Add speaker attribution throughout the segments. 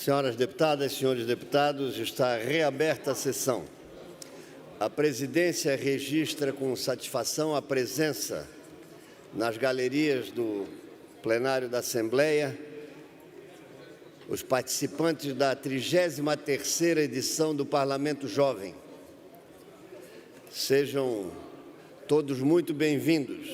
Speaker 1: Senhoras deputadas, senhores deputados, está reaberta a sessão. A presidência registra com satisfação a presença nas galerias do plenário da Assembleia os participantes da 33ª edição do Parlamento Jovem. Sejam todos muito bem-vindos.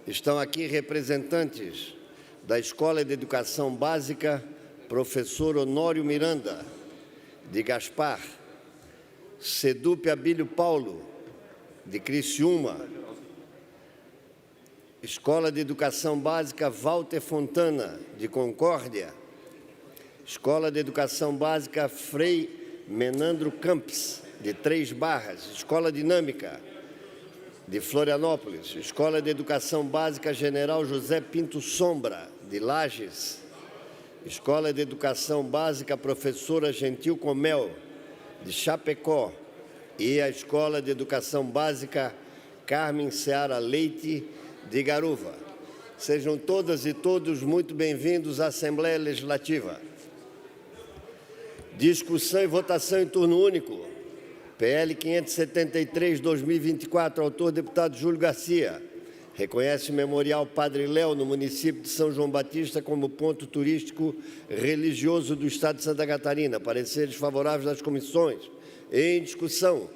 Speaker 1: Estão aqui representantes da Escola de Educação Básica Professor Honório Miranda, de Gaspar, Sedup Abílio Paulo, de Criciúma, Escola de Educação Básica Walter Fontana, de Concórdia, Escola de Educação Básica Frei Menandro Campos, de Três Barras, Escola Dinâmica, de Florianópolis, Escola de Educação Básica General José Pinto Sombra, de Lages, Escola de Educação Básica Professora Gentil Comel, de Chapecó, e a Escola de Educação Básica Carmen Seara Leite, de Garuva. Sejam todas e todos muito bem-vindos à Assembleia Legislativa. Discussão e votação em turno único. PL 573/2024, autor deputado Júlio Garcia. Reconhece o Memorial Padre Léo, no município de São João Batista, como ponto turístico religioso do Estado de Santa Catarina. Pareceres favoráveis das comissões. Em discussão.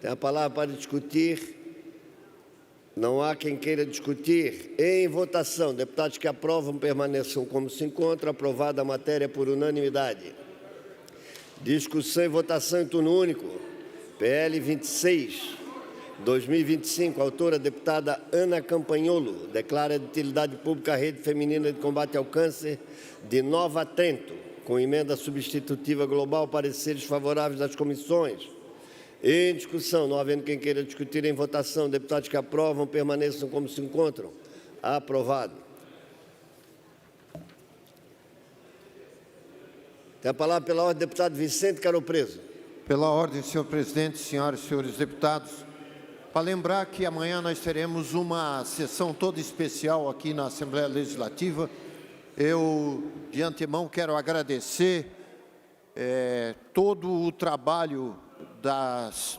Speaker 1: Tem a palavra para discutir. Não há quem queira discutir. Em votação. Deputados que aprovam permaneçam como se encontram. Aprovada a matéria por unanimidade. Discussão e votação em turno único. PL 26/2025, autora deputada Ana Campanholo, declara de utilidade pública a Rede Feminina de Combate ao Câncer de Nova Trento, com emenda substitutiva global, pareceres favoráveis das comissões. Em discussão, não havendo quem queira discutir em votação, deputados que aprovam permaneçam como se encontram. Aprovado. Tem a palavra pela ordem, deputado Vicente Caropreso.
Speaker 2: Pela ordem, senhor presidente, senhoras e senhores deputados, para lembrar que amanhã nós teremos uma sessão toda especial aqui na Assembleia Legislativa. Eu, de antemão, quero agradecer todo o trabalho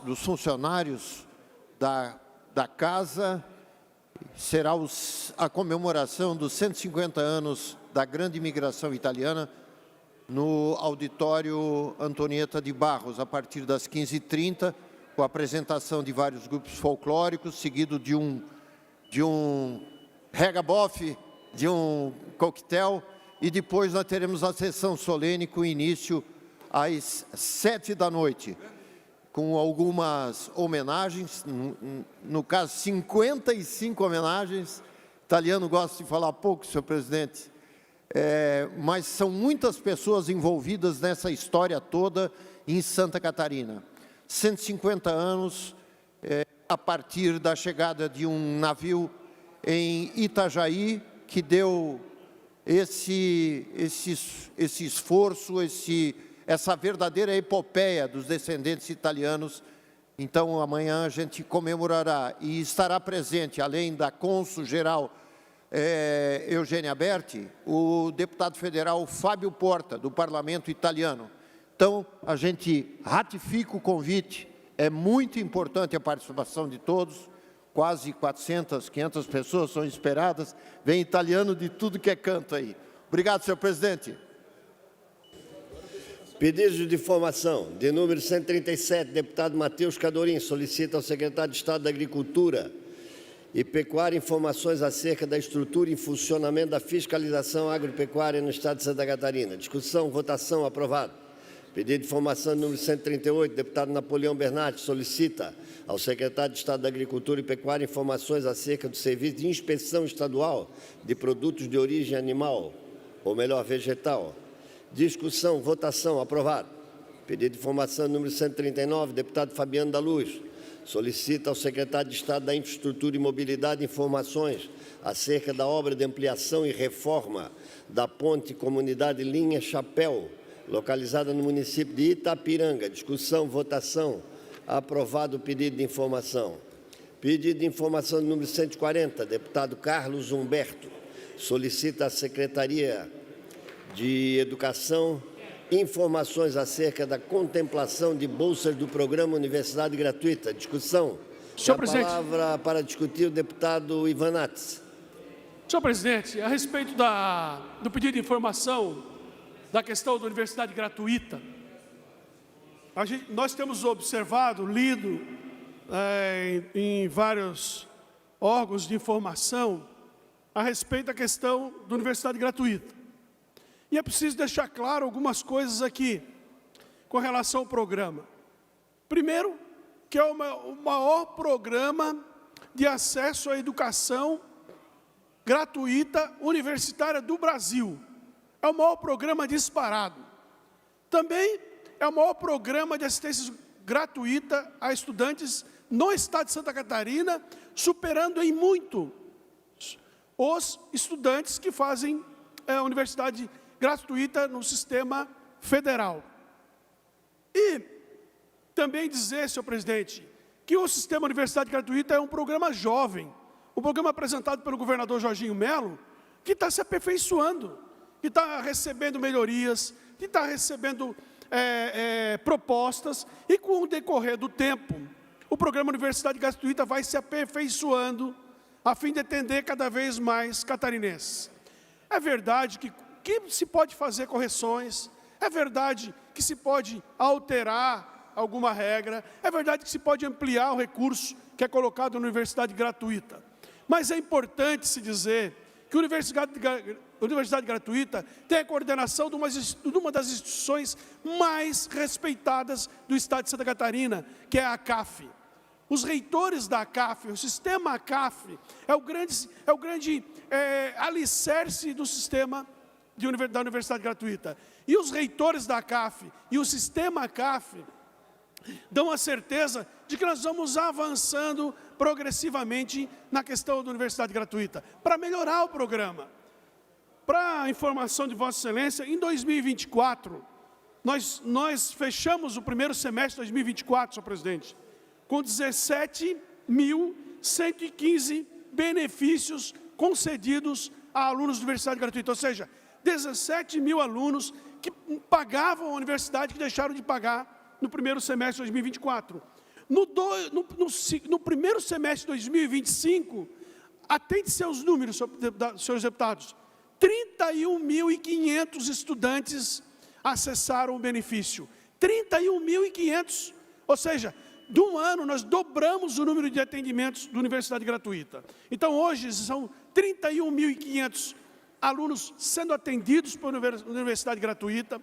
Speaker 2: dos funcionários da Casa. Será a comemoração dos 150 anos da grande imigração italiana, no auditório Antonieta de Barros, a partir das 15h30, com a apresentação de vários grupos folclóricos, seguido de um regabof, de um coquetel, e depois nós teremos a sessão solene com início às 19h, com algumas homenagens, no caso 55 homenagens. Italiano gosta de falar pouco, senhor presidente. Mas são muitas pessoas envolvidas nessa história toda em Santa Catarina. 150 anos a partir da chegada de um navio em Itajaí, que deu esse esforço, essa verdadeira epopeia dos descendentes italianos. Então, amanhã a gente comemorará e estará presente, além da cônsul-geral Eugênia Berti, o deputado federal Fábio Porta, do Parlamento italiano. Então, a gente ratifica o convite. É muito importante a participação de todos. Quase 400, 500 pessoas são esperadas. Vem italiano de tudo que é canto aí. Obrigado, senhor presidente.
Speaker 1: Pedido de informação. De número 137, deputado Matheus Cadorim, solicita ao secretário de Estado da Agricultura e Pecuária informações acerca da estrutura e funcionamento da fiscalização agropecuária no Estado de Santa Catarina. Discussão, votação, aprovado. Pedido de informação número 138, deputado Napoleão Bernardi, solicita ao secretário de Estado da Agricultura e Pecuária informações acerca do serviço de inspeção estadual de produtos de origem animal, ou melhor, vegetal. Discussão, votação, aprovado. Pedido de informação número 139, deputado Fabiano da Luz, solicita ao secretário de Estado da Infraestrutura e Mobilidade informações acerca da obra de ampliação e reforma da ponte Comunidade Linha Chapéu, localizada no município de Itapiranga. Discussão, votação, aprovado o pedido de informação. Pedido de informação número 140, deputado Carlos Humberto, solicita à Secretaria de Educação informações acerca da contemplação de bolsas do programa Universidade Gratuita. Discussão.
Speaker 3: Senhor
Speaker 1: A
Speaker 3: presidente.
Speaker 1: palavra para discutir o deputado Ivan Nats.
Speaker 3: Senhor presidente, a respeito do pedido de informação da questão da universidade gratuita, nós temos observado, lido em vários órgãos de informação a respeito da questão da universidade gratuita. E é preciso deixar claro algumas coisas aqui com relação ao programa. Primeiro, que é o maior programa de acesso à educação gratuita universitária do Brasil. É o maior programa disparado. Também é o maior programa de assistência gratuita a estudantes no estado de Santa Catarina, superando em muito os estudantes que fazem a universidade gratuita no sistema federal. E também dizer, senhor presidente, que o sistema universidade gratuita é um programa jovem, um programa apresentado pelo governador Jorginho Melo, que está se aperfeiçoando, que está recebendo melhorias, que está recebendo propostas, e com o decorrer do tempo, o programa Universidade Gratuita vai se aperfeiçoando, a fim de atender cada vez mais catarinenses. É verdade que se pode fazer correções, é verdade que se pode alterar alguma regra, é verdade que se pode ampliar o recurso que é colocado na Universidade Gratuita. Mas é importante se dizer que a Universidade Gratuita tem a coordenação de uma das instituições mais respeitadas do estado de Santa Catarina, que é a ACAF. Os reitores da ACAF, o sistema ACAF, é o grande alicerce do sistema da Universidade Gratuita. E os reitores da ACAF e o sistema ACAF dão a certeza de que nós vamos avançando progressivamente na questão da Universidade Gratuita, para melhorar o programa. Para a informação de Vossa Excelência, em 2024, nós fechamos o primeiro semestre de 2024, senhor presidente, com 17.115 benefícios concedidos a alunos da Universidade Gratuita, ou seja, 17 mil alunos que pagavam a universidade, que deixaram de pagar no primeiro semestre de 2024. No primeiro semestre de 2025, atente-se aos números, senhores deputados, 31.500 estudantes acessaram o benefício. 31.500, ou seja, de um ano nós dobramos o número de atendimentos da Universidade Gratuita. Então hoje são 31.500 alunos sendo atendidos pela Universidade Gratuita.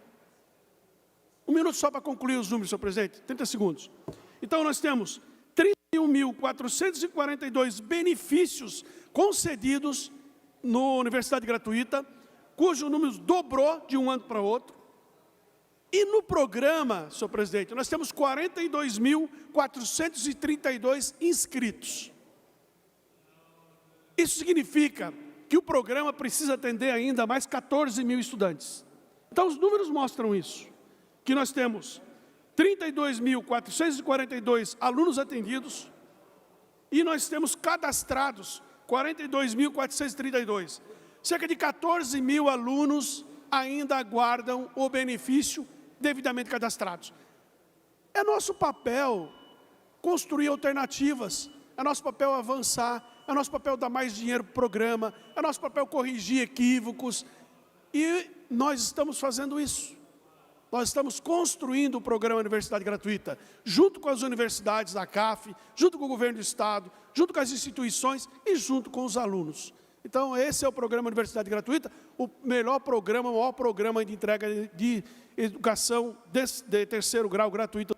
Speaker 3: Um minuto só para concluir os números, senhor presidente, 30 segundos. Então nós temos 31.442 benefícios concedidos na Universidade Gratuita, cujo número dobrou de um ano para outro. E no programa, senhor presidente, nós temos 42.432 inscritos. Isso significa que o programa precisa atender ainda mais 14 mil estudantes. Então os números mostram isso, que nós temos 32.442 alunos atendidos e nós temos cadastrados 42.432. Cerca de 14 mil alunos ainda aguardam o benefício devidamente cadastrados. É nosso papel construir alternativas, é nosso papel avançar, é nosso papel dar mais dinheiro para o programa, é nosso papel corrigir equívocos, e nós estamos fazendo isso. Nós estamos construindo o programa Universidade Gratuita, junto com as universidades da CAF, junto com o governo do Estado, junto com as instituições e junto com os alunos. Então, esse é o programa Universidade Gratuita, o melhor programa, o maior programa de entrega de educação de terceiro grau gratuito.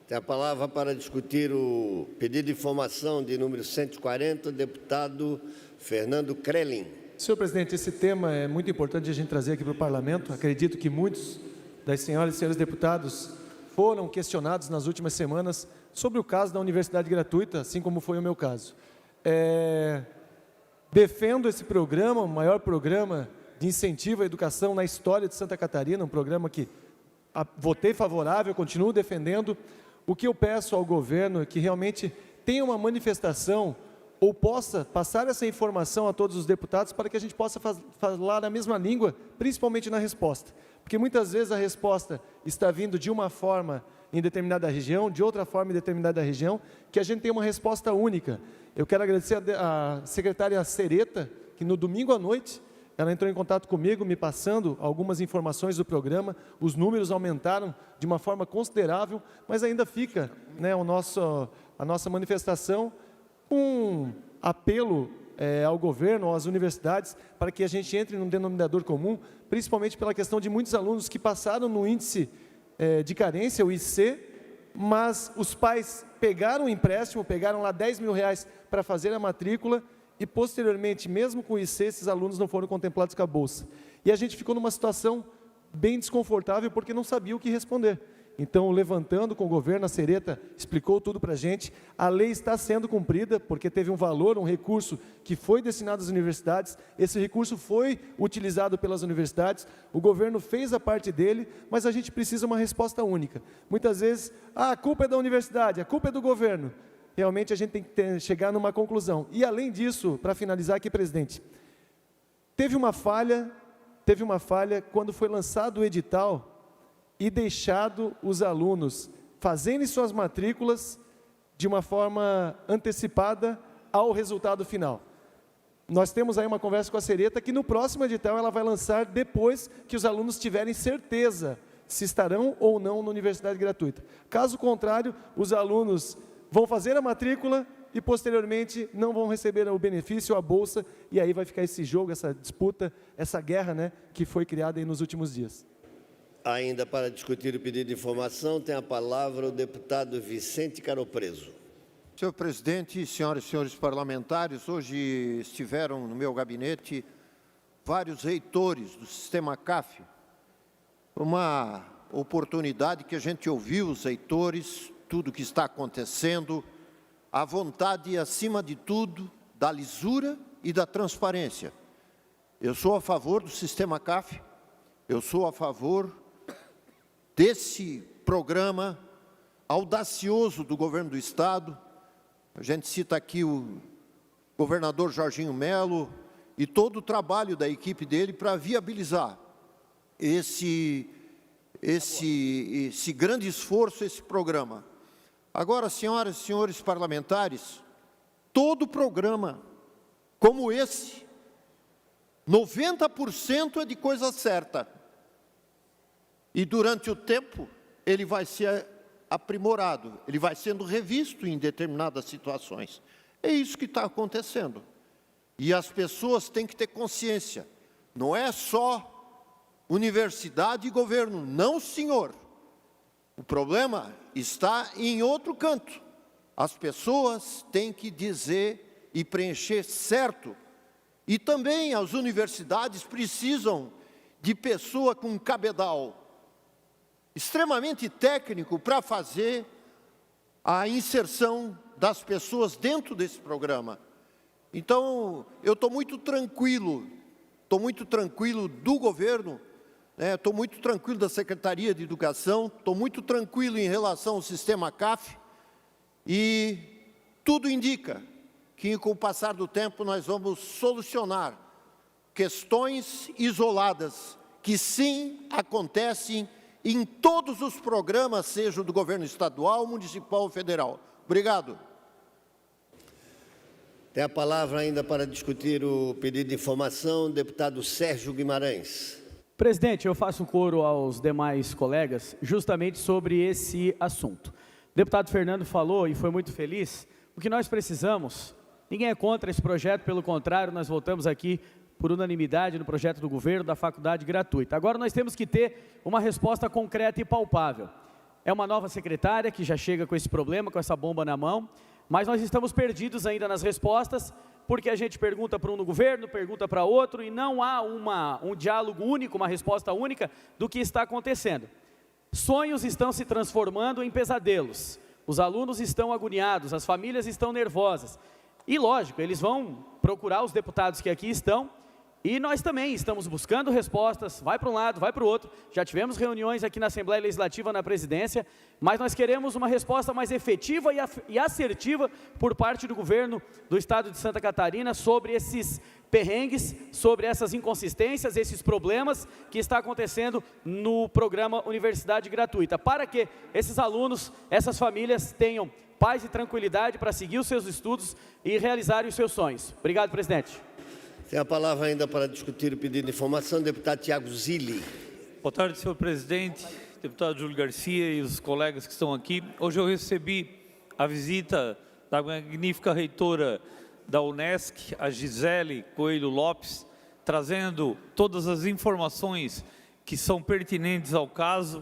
Speaker 1: Tem a palavra para discutir o pedido de informação de número 140, deputado Fernando Krelin.
Speaker 4: Senhor presidente, esse tema é muito importante a gente trazer aqui para o parlamento. Acredito que muitos das senhoras e senhores deputados foram questionados nas últimas semanas sobre o caso da Universidade Gratuita, assim como foi o meu caso. Defendo esse programa, o maior programa de incentivo à educação na história de Santa Catarina, um programa que votei favorável, continuo defendendo. O que eu peço ao governo é que realmente tenha uma manifestação ou possa passar essa informação a todos os deputados para que a gente possa falar a mesma língua, principalmente na resposta. Porque muitas vezes a resposta está vindo de uma forma em determinada região, de outra forma em determinada região, que a gente tem uma resposta única. Eu quero agradecer a secretária Sereta, que no domingo à noite, ela entrou em contato comigo, me passando algumas informações do programa, os números aumentaram de uma forma considerável, mas ainda fica, né, a nossa manifestação, um apelo ao governo, às universidades, para que a gente entre num denominador comum, principalmente pela questão de muitos alunos que passaram no índice de carência, o IC, mas os pais pegaram o empréstimo, pegaram lá R$10 mil para fazer a matrícula e, posteriormente, mesmo com o IC, esses alunos não foram contemplados com a bolsa. E a gente ficou numa situação bem desconfortável, porque não sabia o que responder. Então, levantando com o governo, a Sereta explicou tudo para a gente. A lei está sendo cumprida, porque teve um valor, um recurso que foi destinado às universidades. Esse recurso foi utilizado pelas universidades. O governo fez a parte dele, mas a gente precisa de uma resposta única. Muitas vezes, a culpa é da universidade, a culpa é do governo. Realmente, a gente tem que chegar numa conclusão. E, além disso, para finalizar aqui, presidente, teve uma falha quando foi lançado o edital e deixado os alunos fazerem suas matrículas de uma forma antecipada ao resultado final. Nós temos aí uma conversa com a Sereta que no próximo edital ela vai lançar depois que os alunos tiverem certeza se estarão ou não na universidade gratuita. Caso contrário, os alunos vão fazer a matrícula e posteriormente não vão receber o benefício, a bolsa, e aí vai ficar esse jogo, essa disputa, essa guerra, né, que foi criada aí nos últimos dias.
Speaker 1: Ainda para discutir o pedido de informação, tem a palavra o deputado Vicente Caropreso.
Speaker 2: Senhor presidente, senhoras e senhores parlamentares, hoje estiveram no meu gabinete vários reitores do sistema CAF. Uma oportunidade que a gente ouviu os reitores, tudo o que está acontecendo, a vontade, acima de tudo, da lisura e da transparência. Eu sou a favor do sistema CAF, eu sou a favor desse programa audacioso do governo do Estado. A gente cita aqui o governador Jorginho Melo e todo o trabalho da equipe dele para viabilizar esse grande esforço, esse programa. Agora, senhoras e senhores parlamentares, todo programa como esse, 90% é de coisa certa. E durante o tempo, ele vai ser aprimorado, ele vai sendo revisto em determinadas situações. É isso que está acontecendo. E as pessoas têm que ter consciência. Não é só universidade e governo, não, senhor. O problema está em outro canto. As pessoas têm que dizer e preencher certo. E também as universidades precisam de pessoa com cabedal extremamente técnico para fazer a inserção das pessoas dentro desse programa. Então, eu estou muito tranquilo do governo, estou muito tranquilo da Secretaria de Educação, estou muito tranquilo em relação ao sistema CAF, e tudo indica que, com o passar do tempo, nós vamos solucionar questões isoladas, que sim acontecem em todos os programas, seja do governo estadual, municipal ou federal. Obrigado.
Speaker 1: Tem a palavra ainda para discutir o pedido de informação, o deputado Sérgio Guimarães.
Speaker 5: Presidente, eu faço um coro aos demais colegas justamente sobre esse assunto. O deputado Fernando falou e foi muito feliz. O que nós precisamos, ninguém é contra esse projeto, pelo contrário, nós votamos aqui por unanimidade no projeto do governo da faculdade gratuita. Agora nós temos que ter uma resposta concreta e palpável. É uma nova secretária que já chega com esse problema, com essa bomba na mão, mas nós estamos perdidos ainda nas respostas, porque a gente pergunta para um no governo, pergunta para outro, e não há um diálogo único, uma resposta única do que está acontecendo. Sonhos estão se transformando em pesadelos, os alunos estão agoniados, as famílias estão nervosas, e lógico, eles vão procurar os deputados que aqui estão, E nós também estamos buscando respostas, vai para um lado, vai para o outro. Já tivemos reuniões aqui na Assembleia Legislativa, na presidência, mas nós queremos uma resposta mais efetiva e assertiva por parte do governo do estado de Santa Catarina sobre esses perrengues, sobre essas inconsistências, esses problemas que está acontecendo no programa Universidade Gratuita, para que esses alunos, essas famílias tenham paz e tranquilidade para seguir os seus estudos e realizarem os seus sonhos. Obrigado, presidente.
Speaker 1: Tem a palavra ainda para discutir o pedido de informação, o deputado Tiago Zilli.
Speaker 6: Boa tarde, senhor presidente, deputado Júlio Garcia e os colegas que estão aqui. Hoje eu recebi a visita da magnífica reitora da Unesc, a Gisele Coelho Lopes, trazendo todas as informações que são pertinentes ao caso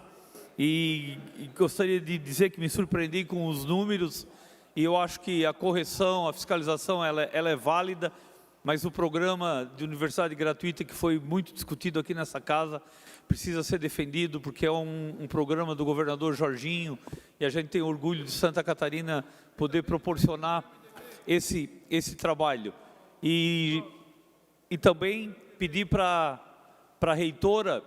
Speaker 6: e gostaria de dizer que me surpreendi com os números e eu acho que a correção, a fiscalização, ela é válida, mas o programa de universidade gratuita que foi muito discutido aqui nessa casa precisa ser defendido porque é um programa do governador Jorginho e a gente tem orgulho de Santa Catarina poder proporcionar esse trabalho. E também pedir para a reitora,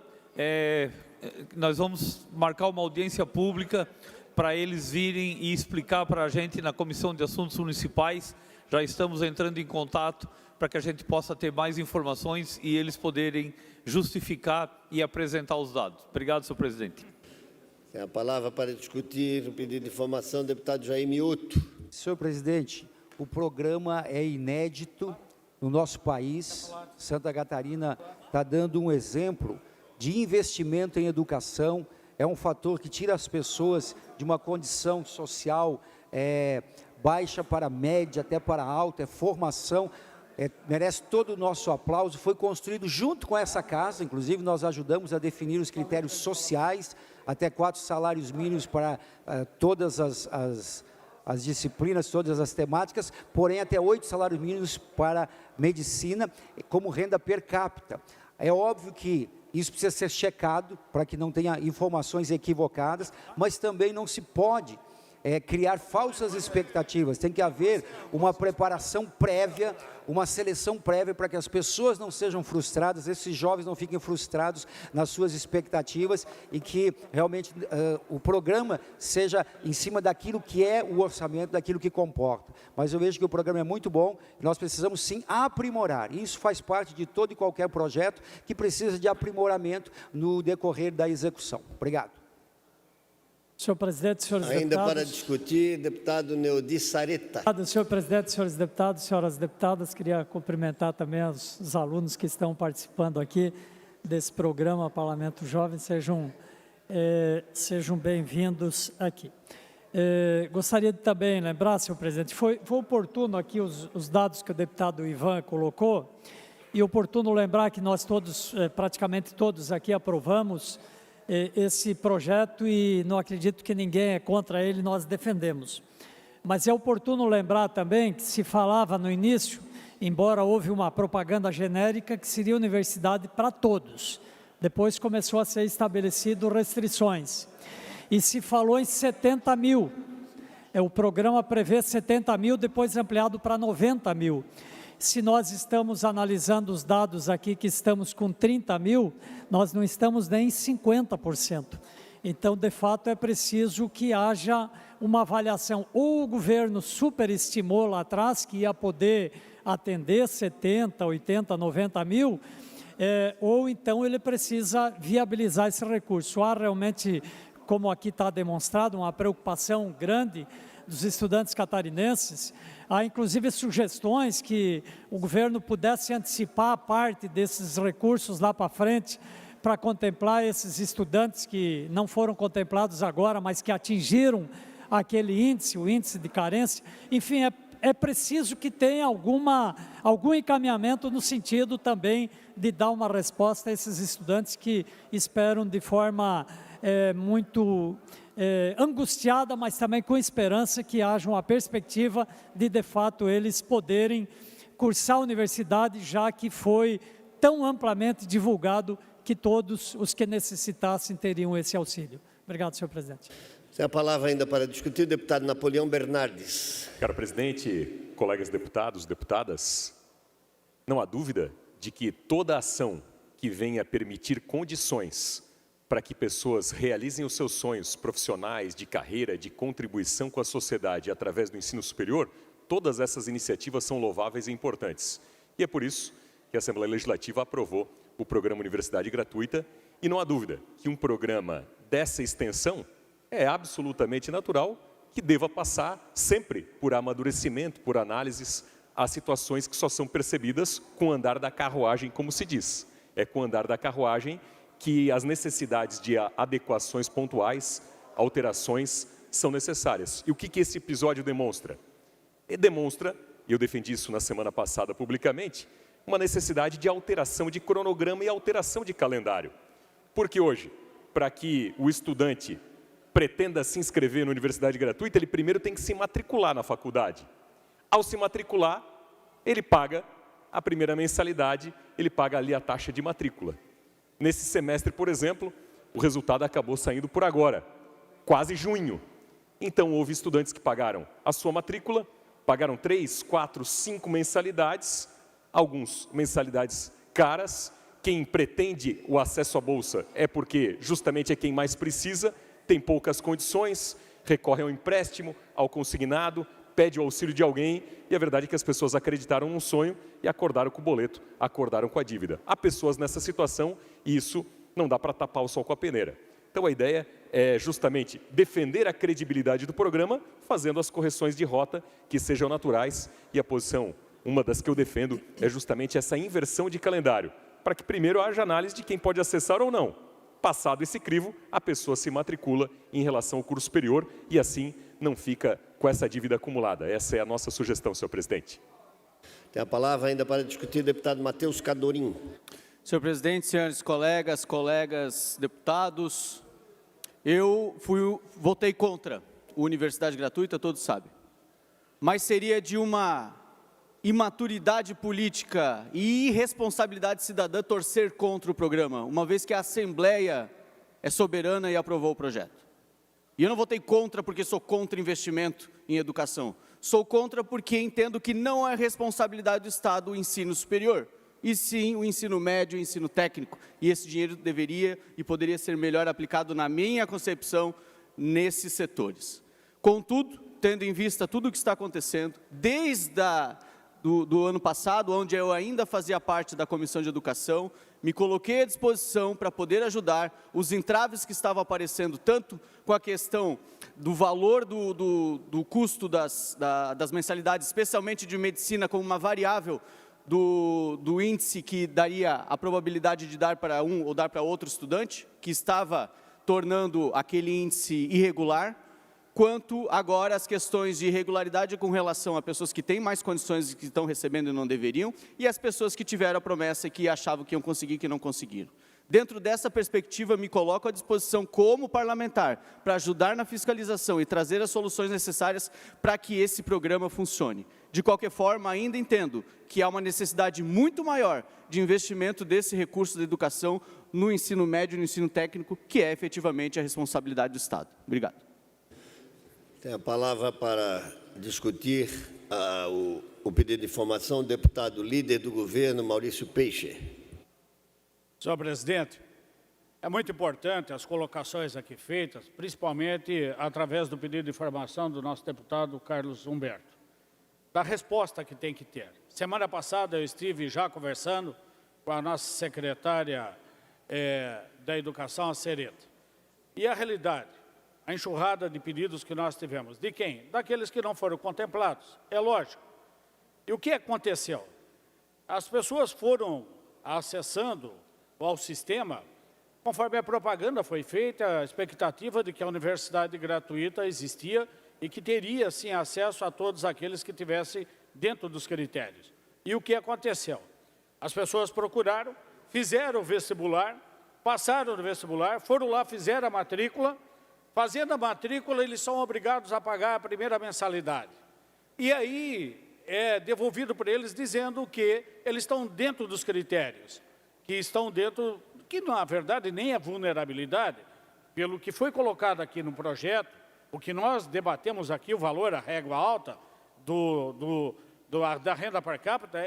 Speaker 6: nós vamos marcar uma audiência pública para eles virem e explicar para a gente na Comissão de Assuntos Municipais. Já estamos entrando em contato para que a gente possa ter mais informações e eles poderem justificar e apresentar os dados. Obrigado, senhor presidente.
Speaker 1: Tem a palavra para discutir o pedido de informação, o deputado Jair Mioto.
Speaker 7: Senhor presidente, o programa é inédito no nosso país. Santa Catarina está dando um exemplo de investimento em educação. É um fator que tira as pessoas de uma condição social baixa para média, até para alta, é formação. Merece todo o nosso aplauso. Foi construído junto com essa casa, inclusive nós ajudamos a definir os critérios sociais, até 4 salários mínimos para todas as disciplinas, todas as temáticas, porém até 8 salários mínimos para medicina, como renda per capita. É óbvio que isso precisa ser checado para que não tenha informações equivocadas, mas também não se pode criar falsas expectativas. Tem que haver uma preparação prévia, uma seleção prévia para que as pessoas não sejam frustradas, esses jovens não fiquem frustrados nas suas expectativas e que realmente o programa seja em cima daquilo que é o orçamento, daquilo que comporta. Mas eu vejo que o programa é muito bom, nós precisamos sim aprimorar. Isso faz parte de todo e qualquer projeto que precisa de aprimoramento no decorrer da execução. Obrigado.
Speaker 8: Senhor presidente, senhores
Speaker 1: Ainda
Speaker 8: deputados.
Speaker 1: para discutir, deputado Neudi Sareta.
Speaker 8: Senhor presidente, senhores deputados, senhoras deputadas, queria cumprimentar também os alunos que estão participando aqui desse programa Parlamento Jovem, sejam bem-vindos aqui. Gostaria de também lembrar, senhor presidente, foi oportuno aqui os dados que o deputado Ivan colocou, e oportuno lembrar que nós todos, praticamente todos aqui aprovamos esse projeto e não acredito que ninguém é contra ele, nós defendemos. Mas é oportuno lembrar também que se falava no início, embora houve uma propaganda genérica, que seria universidade para todos. Depois começou a ser estabelecido restrições. E se falou em 70 mil. O programa prevê 70 mil, depois ampliado para 90 mil. Se nós estamos analisando os dados aqui, que estamos com 30 mil, nós não estamos nem em 50%. Então, de fato, é preciso que haja uma avaliação. Ou o governo superestimou lá atrás, que ia poder atender 70, 80, 90 mil, ou então ele precisa viabilizar esse recurso. Há realmente, como aqui está demonstrado, uma preocupação grande dos estudantes catarinenses. Há inclusive sugestões que o governo pudesse antecipar parte desses recursos lá para frente, para contemplar esses estudantes que não foram contemplados agora, mas que atingiram aquele índice, o índice de carência. Enfim, é preciso que tenha algum encaminhamento no sentido também de dar uma resposta a esses estudantes que esperam de forma muito angustiada, mas também com esperança que haja uma perspectiva de fato, eles poderem cursar a universidade, já que foi tão amplamente divulgado que todos os que necessitassem teriam esse auxílio. Obrigado, senhor presidente.
Speaker 1: Tem a palavra ainda para discutir o deputado Napoleão Bernardes.
Speaker 9: Caro presidente, colegas deputados, deputadas, não há dúvida de que toda ação que venha permitir condições para que pessoas realizem os seus sonhos profissionais, de carreira, de contribuição com a sociedade através do ensino superior, todas essas iniciativas são louváveis e importantes. E é por isso que a Assembleia Legislativa aprovou o Programa Universidade Gratuita, e não há dúvida que um programa dessa extensão é absolutamente natural que deva passar sempre por amadurecimento, por análises, a situações que só são percebidas com o andar da carruagem, como se diz. É com o andar da carruagem que as necessidades de adequações pontuais, alterações, são necessárias. E o que esse episódio demonstra? Ele demonstra, e eu defendi isso na semana passada publicamente, uma necessidade de alteração de cronograma e alteração de calendário. Porque hoje, para que o estudante pretenda se inscrever na universidade gratuita, ele primeiro tem que se matricular na faculdade. Ao se matricular, ele paga a primeira mensalidade, ele paga ali a taxa de matrícula. Nesse semestre, por exemplo, o resultado acabou saindo por agora, quase junho. Então, houve estudantes que pagaram a sua matrícula, pagaram 3, 4, 5 mensalidades, alguns mensalidades caras. Quem pretende o acesso à bolsa é porque justamente é quem mais precisa, tem poucas condições, recorre ao empréstimo, ao consignado, pede o auxílio de alguém, e a verdade é que as pessoas acreditaram num sonho e acordaram com o boleto, acordaram com a dívida. Há pessoas nessa situação e isso não dá para tapar o sol com a peneira. Então a ideia é justamente defender a credibilidade do programa, fazendo as correções de rota que sejam naturais, e a posição, uma das que eu defendo, é justamente essa inversão de calendário, para que primeiro haja análise de quem pode acessar ou não. Passado esse crivo, a pessoa se matricula em relação ao curso superior e assim não fica com essa dívida acumulada. Essa é a nossa sugestão, senhor presidente.
Speaker 1: Tem a palavra ainda para discutir o deputado Matheus Cadorim.
Speaker 5: Senhor presidente, senhores colegas deputados, eu votei contra a universidade gratuita, todos sabem. Mas seria de uma imaturidade política e irresponsabilidade cidadã torcer contra o programa, uma vez que a Assembleia é soberana e aprovou o projeto. E eu não votei contra porque sou contra investimento em educação. Sou contra porque entendo que não é responsabilidade do Estado o ensino superior, e sim o ensino médio e o ensino técnico. E esse dinheiro deveria e poderia ser melhor aplicado, na minha concepção, nesses setores. Contudo, tendo em vista tudo o que está acontecendo, desde do ano passado, onde eu ainda fazia parte da Comissão de Educação, me coloquei à disposição para poder ajudar os entraves que estavam aparecendo, tanto com a questão do valor do custo das mensalidades, especialmente de medicina, como uma variável do índice que daria a probabilidade de dar para um ou dar para outro estudante, que estava tornando aquele índice irregular, quanto agora as questões de irregularidade com relação a pessoas que têm mais condições e que estão recebendo e não deveriam, e as pessoas que tiveram a promessa e que achavam que iam conseguir e que não conseguiram. Dentro dessa perspectiva, me coloco à disposição como parlamentar para ajudar na fiscalização e trazer as soluções necessárias para que esse programa funcione. De qualquer forma, ainda entendo que há uma necessidade muito maior de investimento desse recurso da educação no ensino médio e no ensino técnico, que é efetivamente a responsabilidade do Estado. Obrigado.
Speaker 1: Tem a palavra para discutir o pedido de informação o deputado líder do governo, Maurício Peixe.
Speaker 10: Senhor presidente, é muito importante as colocações aqui feitas, principalmente através do pedido de informação do nosso deputado Carlos Humberto, da resposta que tem que ter. Semana passada eu estive já conversando com a nossa secretária da Educação, a Sereta, e a realidade, a enxurrada de pedidos que nós tivemos. De quem? Daqueles que não foram contemplados, é lógico. E o que aconteceu? As pessoas foram acessando ao sistema, conforme a propaganda foi feita, a expectativa de que a universidade gratuita existia e que teria, sim, acesso a todos aqueles que tivessem dentro dos critérios. E o que aconteceu? As pessoas procuraram, fizeram o vestibular, passaram no vestibular, foram lá, fizeram a matrícula. Fazendo a matrícula, eles são obrigados a pagar a primeira mensalidade. E aí é devolvido para eles dizendo que eles estão dentro dos critérios, que estão dentro, que na verdade nem é vulnerabilidade, pelo que foi colocado aqui no projeto, o que nós debatemos aqui, o valor, a régua alta da renda per capita,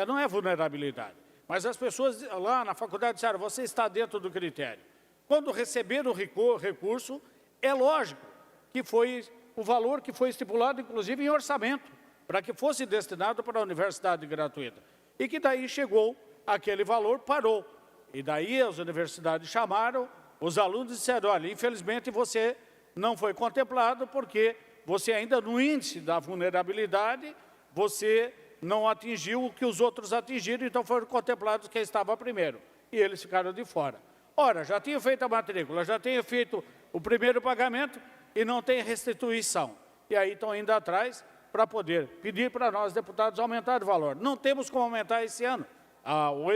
Speaker 10: não é vulnerabilidade. Mas as pessoas lá na faculdade disseram, você está dentro do critério. Quando receberam o recurso, é lógico que foi o valor que foi estipulado, inclusive, em orçamento, para que fosse destinado para a universidade gratuita. E que daí chegou aquele valor, parou. E daí as universidades chamaram, os alunos disseram, olha, infelizmente você não foi contemplado porque você ainda no índice da vulnerabilidade, você não atingiu o que os outros atingiram, então foram contemplados quem estava primeiro. E eles ficaram de fora. Ora, já tinha feito a matrícula, já tinha feito o primeiro pagamento e não tem restituição. E aí estão indo atrás para poder pedir para nós, deputados, aumentar o valor. Não temos como aumentar esse ano,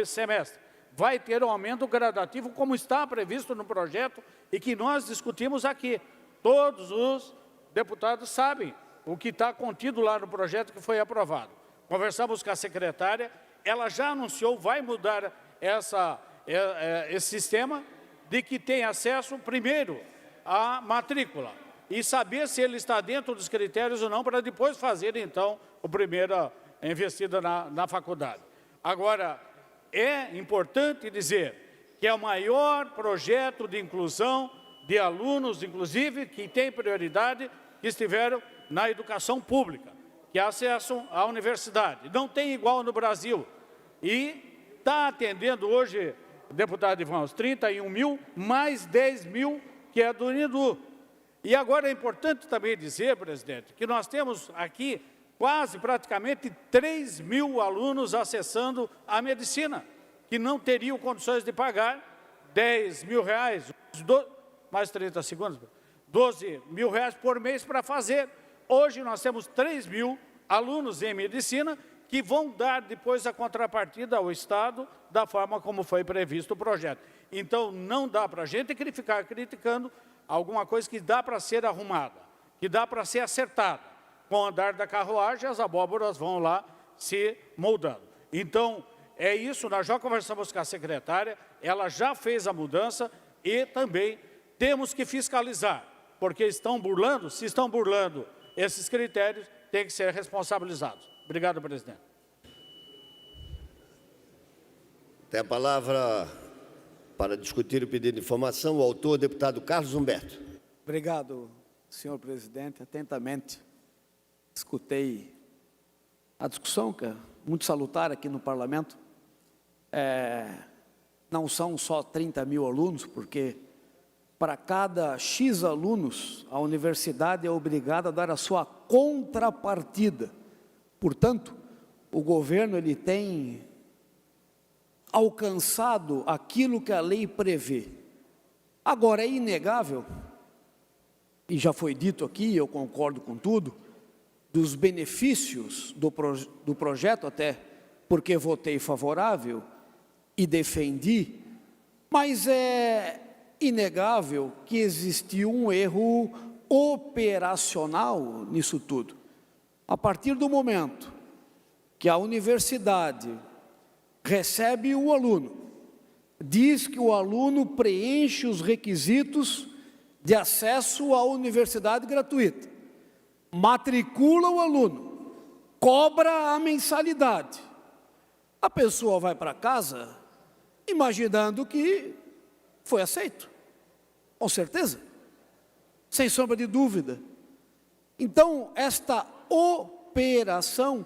Speaker 10: esse semestre. Vai ter um aumento gradativo, como está previsto no projeto e que nós discutimos aqui. Todos os deputados sabem o que está contido lá no projeto que foi aprovado. Conversamos com a secretária, ela já anunciou, vai mudar esse sistema de que tem acesso, primeiro, à matrícula e saber se ele está dentro dos critérios ou não, para depois fazer, então, a primeira investida na faculdade. Agora, é importante dizer que é o maior projeto de inclusão de alunos, inclusive, que tem prioridade, que estiveram na educação pública, que acessam à universidade. Não tem igual no Brasil. E está atendendo hoje, deputado Ivan, os 31 mil, mais 10 mil, que é do Unidu. E agora é importante também dizer, presidente, que nós temos aqui quase, praticamente, 3 mil alunos acessando a medicina, que não teriam condições de pagar 10 mil reais, mais 30 segundos, 12 mil reais por mês para fazer. Hoje nós temos 3 mil alunos em medicina que vão dar depois a contrapartida ao Estado da forma como foi previsto o projeto. Então, não dá para a gente ficar criticando alguma coisa que dá para ser arrumada, que dá para ser acertada. Com o andar da carruagem, as abóboras vão lá se moldando. Então, é isso, nós já conversamos com a secretária, ela já fez a mudança e também temos que fiscalizar, porque estão burlando, se estão burlando esses critérios, têm que ser responsabilizados. Obrigado, presidente.
Speaker 1: Tem a palavra para discutir o pedido de informação o autor, deputado Carlos Humberto.
Speaker 11: Obrigado, senhor presidente. Atentamente escutei a discussão, que é muito salutar aqui no parlamento. Não são só 30 mil alunos, porque para cada X alunos, a universidade é obrigada a dar a sua contrapartida. Portanto, o governo ele tem alcançado aquilo que a lei prevê. Agora, é inegável, e já foi dito aqui, eu concordo com tudo, dos benefícios do projeto, até porque votei favorável e defendi, mas é inegável que existiu um erro operacional nisso tudo. A partir do momento que a universidade recebe o aluno, diz que o aluno preenche os requisitos de acesso à universidade gratuita, matricula o aluno, cobra a mensalidade. A pessoa vai para casa imaginando que foi aceito, com certeza, sem sombra de dúvida. Então, esta operação,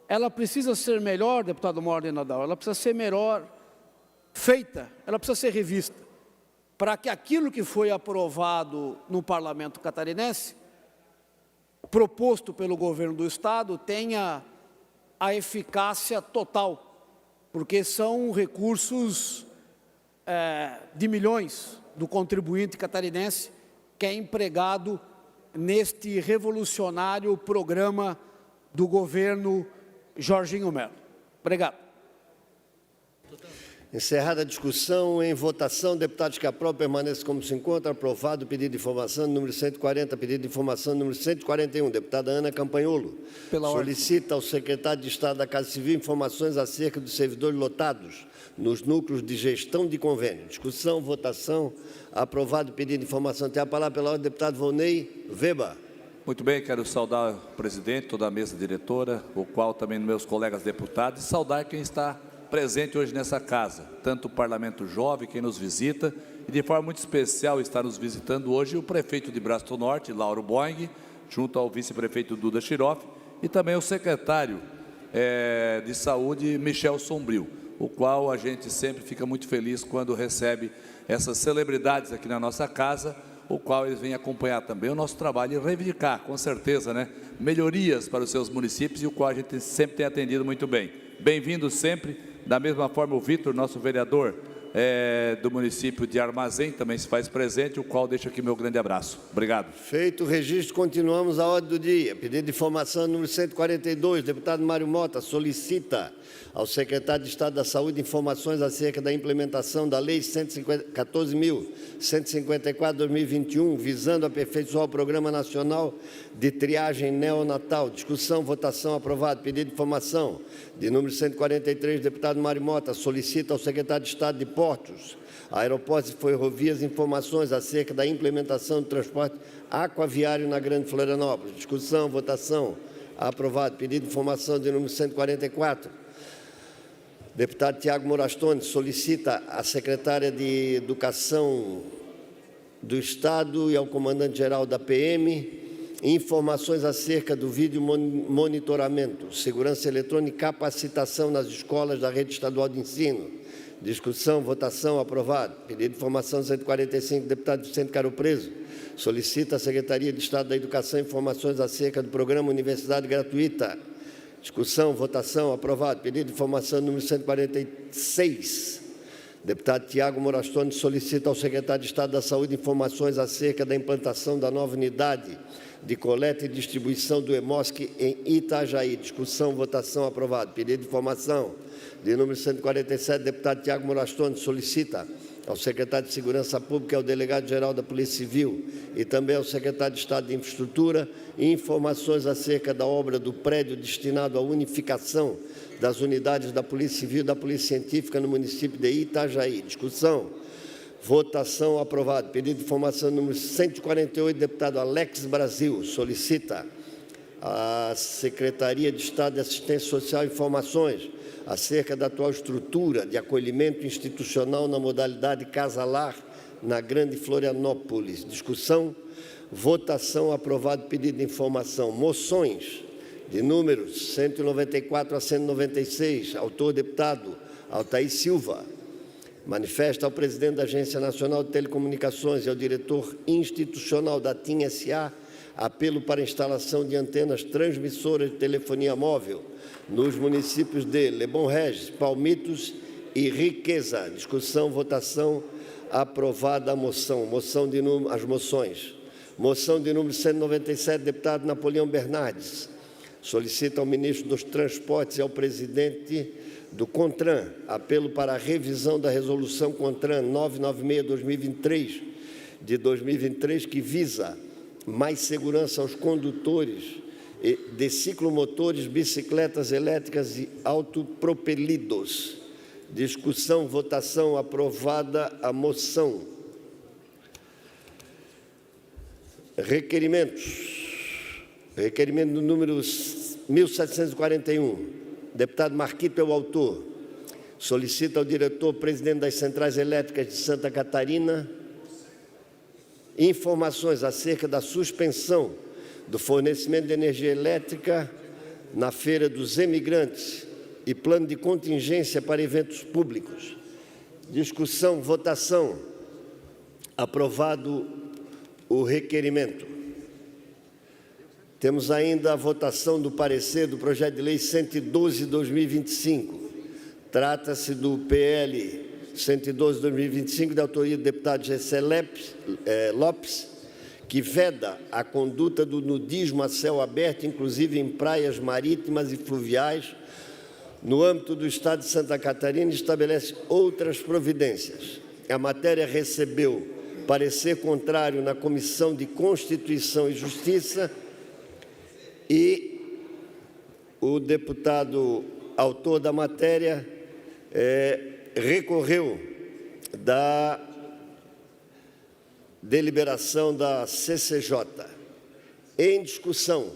Speaker 11: ela precisa ser melhor, deputado Morde Nadal, ela precisa ser melhor feita, ela precisa ser revista, para que aquilo que foi aprovado no Parlamento catarinense, proposto pelo governo do Estado, tenha a eficácia total, porque são recursos de milhões do contribuinte catarinense que é empregado neste revolucionário programa do governo Jorginho Melo. Obrigado.
Speaker 1: Encerrada a discussão, em votação, deputados que aprovam permaneçam como se encontra. Aprovado o pedido de informação número 140, pedido de informação número 141. Deputada Ana Campanholo solicita ao secretário de Estado da Casa Civil informações acerca dos servidores lotados nos núcleos de gestão de convênio. Discussão, votação, aprovado o pedido de informação. Tem a palavra pela ordem, deputado Volney Weber.
Speaker 12: Muito bem, quero saudar o presidente, toda a mesa diretora, o qual também meus colegas deputados, e saudar quem está presente hoje nessa casa, tanto o Parlamento Jovem, quem nos visita, e de forma muito especial está nos visitando hoje o prefeito de Braço do Norte, Lauro Boing, junto ao vice-prefeito Duda Chiroff, e também o secretário de Saúde, Michel Sombrio, o qual a gente sempre fica muito feliz quando recebe essas celebridades aqui na nossa casa, o qual eles vêm acompanhar também o nosso trabalho e reivindicar, com certeza, né, melhorias para os seus municípios, e o qual a gente sempre tem atendido muito bem. Bem-vindo sempre, da mesma forma o Vitor, nosso vereador do município de Armazém, também se faz presente, o qual deixa aqui meu grande abraço. Obrigado.
Speaker 1: Feito o registro, continuamos a ordem do dia. Pedido de informação número 142, deputado Mário Mota solicita ao secretário de Estado da Saúde informações acerca da implementação da Lei 14.154/2021, visando aperfeiçoar o Programa Nacional de Triagem Neonatal. Discussão, votação, aprovado. Pedido de informação de número 143, deputado Mário Mota solicita ao secretário de Estado de Portos, Aeroportos e Ferrovias informações acerca da implementação do transporte aquaviário na Grande Florianópolis. Discussão, votação, aprovado. Pedido de informação de número 144. Deputado Tiago Morastone solicita à secretária de Educação do Estado e ao comandante-geral da PM informações acerca do vídeo monitoramento, segurança eletrônica e capacitação nas escolas da rede estadual de ensino. Discussão, votação, aprovado. Pedido de informação 145, deputado Vicente Caro Preso solicita à Secretaria de Estado da Educação informações acerca do programa Universidade Gratuita. Discussão, votação, aprovado. Pedido de informação número 146. Deputado Tiago Morastone solicita ao secretário de Estado da Saúde informações acerca da implantação da nova unidade de coleta e distribuição do EMOSC em Itajaí. Discussão, votação, aprovado. Pedido de informação de número 147, deputado Tiago Morastone solicita ao secretário de Segurança Pública e ao delegado-geral da Polícia Civil e também ao secretário de Estado de Infraestrutura informações acerca da obra do prédio destinado à unificação das unidades da Polícia Civil e da Polícia Científica no município de Itajaí. Discussão, votação, aprovado. Pedido de informação número 148, deputado Alex Brasil solicita à Secretaria de Estado de Assistência Social informações acerca da atual estrutura de acolhimento institucional na modalidade Casa-Lar na Grande Florianópolis. Discussão, votação, aprovado. Pedido de informação. Moções de números 194 a 196, autor deputado Altair Silva. Manifesta ao presidente da Agência Nacional de Telecomunicações e ao diretor institucional da TIM S.A. apelo para instalação de antenas transmissoras de telefonia móvel nos municípios de Lebon Regis, Palmitos e Riqueza. Discussão, votação, aprovada a moção. As moções. Moção de número 197, deputado Napoleão Bernardes. Solicita ao ministro dos Transportes e ao presidente do CONTRAN apelo para a revisão da resolução CONTRAN 996/2023 de 2023, que visa mais segurança aos condutores de ciclomotores, bicicletas elétricas e autopropelidos. Discussão, votação, aprovada a moção. Requerimentos. Requerimento do número 1741. Deputado Marquito é o autor. Solicita ao diretor-presidente das Centrais Elétricas de Santa Catarina informações acerca da suspensão do fornecimento de energia elétrica na Feira dos Emigrantes e plano de contingência para eventos públicos. Discussão, votação. Aprovado o requerimento. Temos ainda a votação do parecer do projeto de lei 112/2025. Trata-se do PL 112/2025, de autoria do deputado Gessé Lopes, que veda a conduta do nudismo a céu aberto, inclusive em praias marítimas e fluviais, no âmbito do Estado de Santa Catarina, e estabelece outras providências. A matéria recebeu parecer contrário na Comissão de Constituição e Justiça e o deputado autor da matéria recorreu da deliberação da CCJ. Em discussão.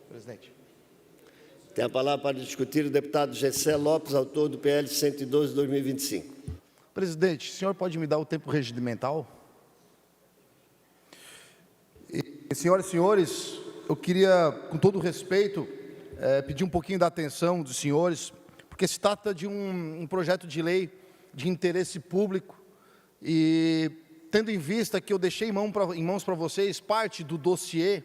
Speaker 2: Presidente.
Speaker 1: Tem a palavra para discutir o deputado Gessé Lopes, autor do PL 112, 2025.
Speaker 13: Presidente, o senhor pode me dar o tempo regimental? Senhoras e senhores, eu queria, com todo respeito, pedir um pouquinho da atenção dos senhores, porque se trata de um projeto de lei de interesse público e, tendo em vista que eu deixei em mãos para vocês parte do dossiê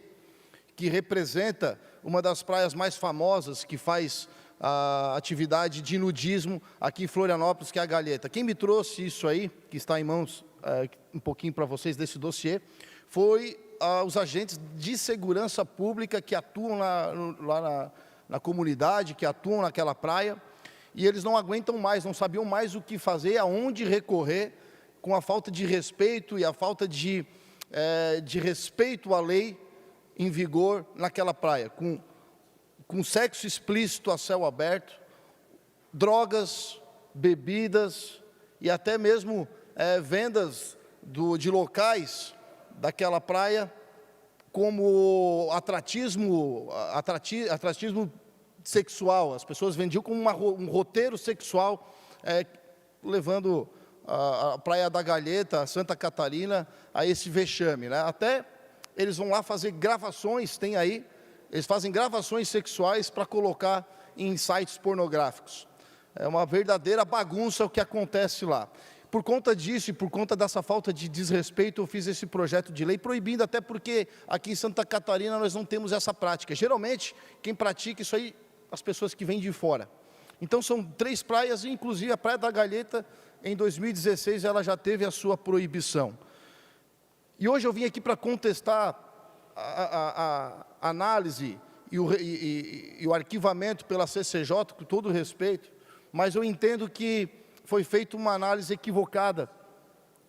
Speaker 13: que representa uma das praias mais famosas que faz a atividade de nudismo aqui em Florianópolis, que é a Galheta. Quem me trouxe isso aí, que está em mãos um pouquinho para vocês desse dossiê, foi os agentes de segurança pública que atuam lá na comunidade, que atuam naquela praia, e eles não aguentam mais, não sabiam mais o que fazer, aonde recorrer, com a falta de respeito e a falta de respeito à lei em vigor naquela praia, com sexo explícito a céu aberto, drogas, bebidas e até mesmo vendas de locais daquela praia como atratismo sexual. As pessoas vendiam como um roteiro sexual, levando a Praia da Galheta, a Santa Catarina, a esse vexame, né? Até eles vão lá fazer gravações, eles fazem gravações sexuais para colocar em sites pornográficos. É uma verdadeira bagunça o que acontece lá. Por conta disso e por conta dessa falta de desrespeito, eu fiz esse projeto de lei, proibindo, até porque aqui em Santa Catarina nós não temos essa prática. Geralmente, quem pratica isso aí, as pessoas que vêm de fora. Então, são 3 praias, inclusive a Praia da Galheta, em 2016, ela já teve a sua proibição. E hoje eu vim aqui para contestar a análise e o arquivamento pela CCJ, com todo respeito, mas eu entendo que foi feita uma análise equivocada,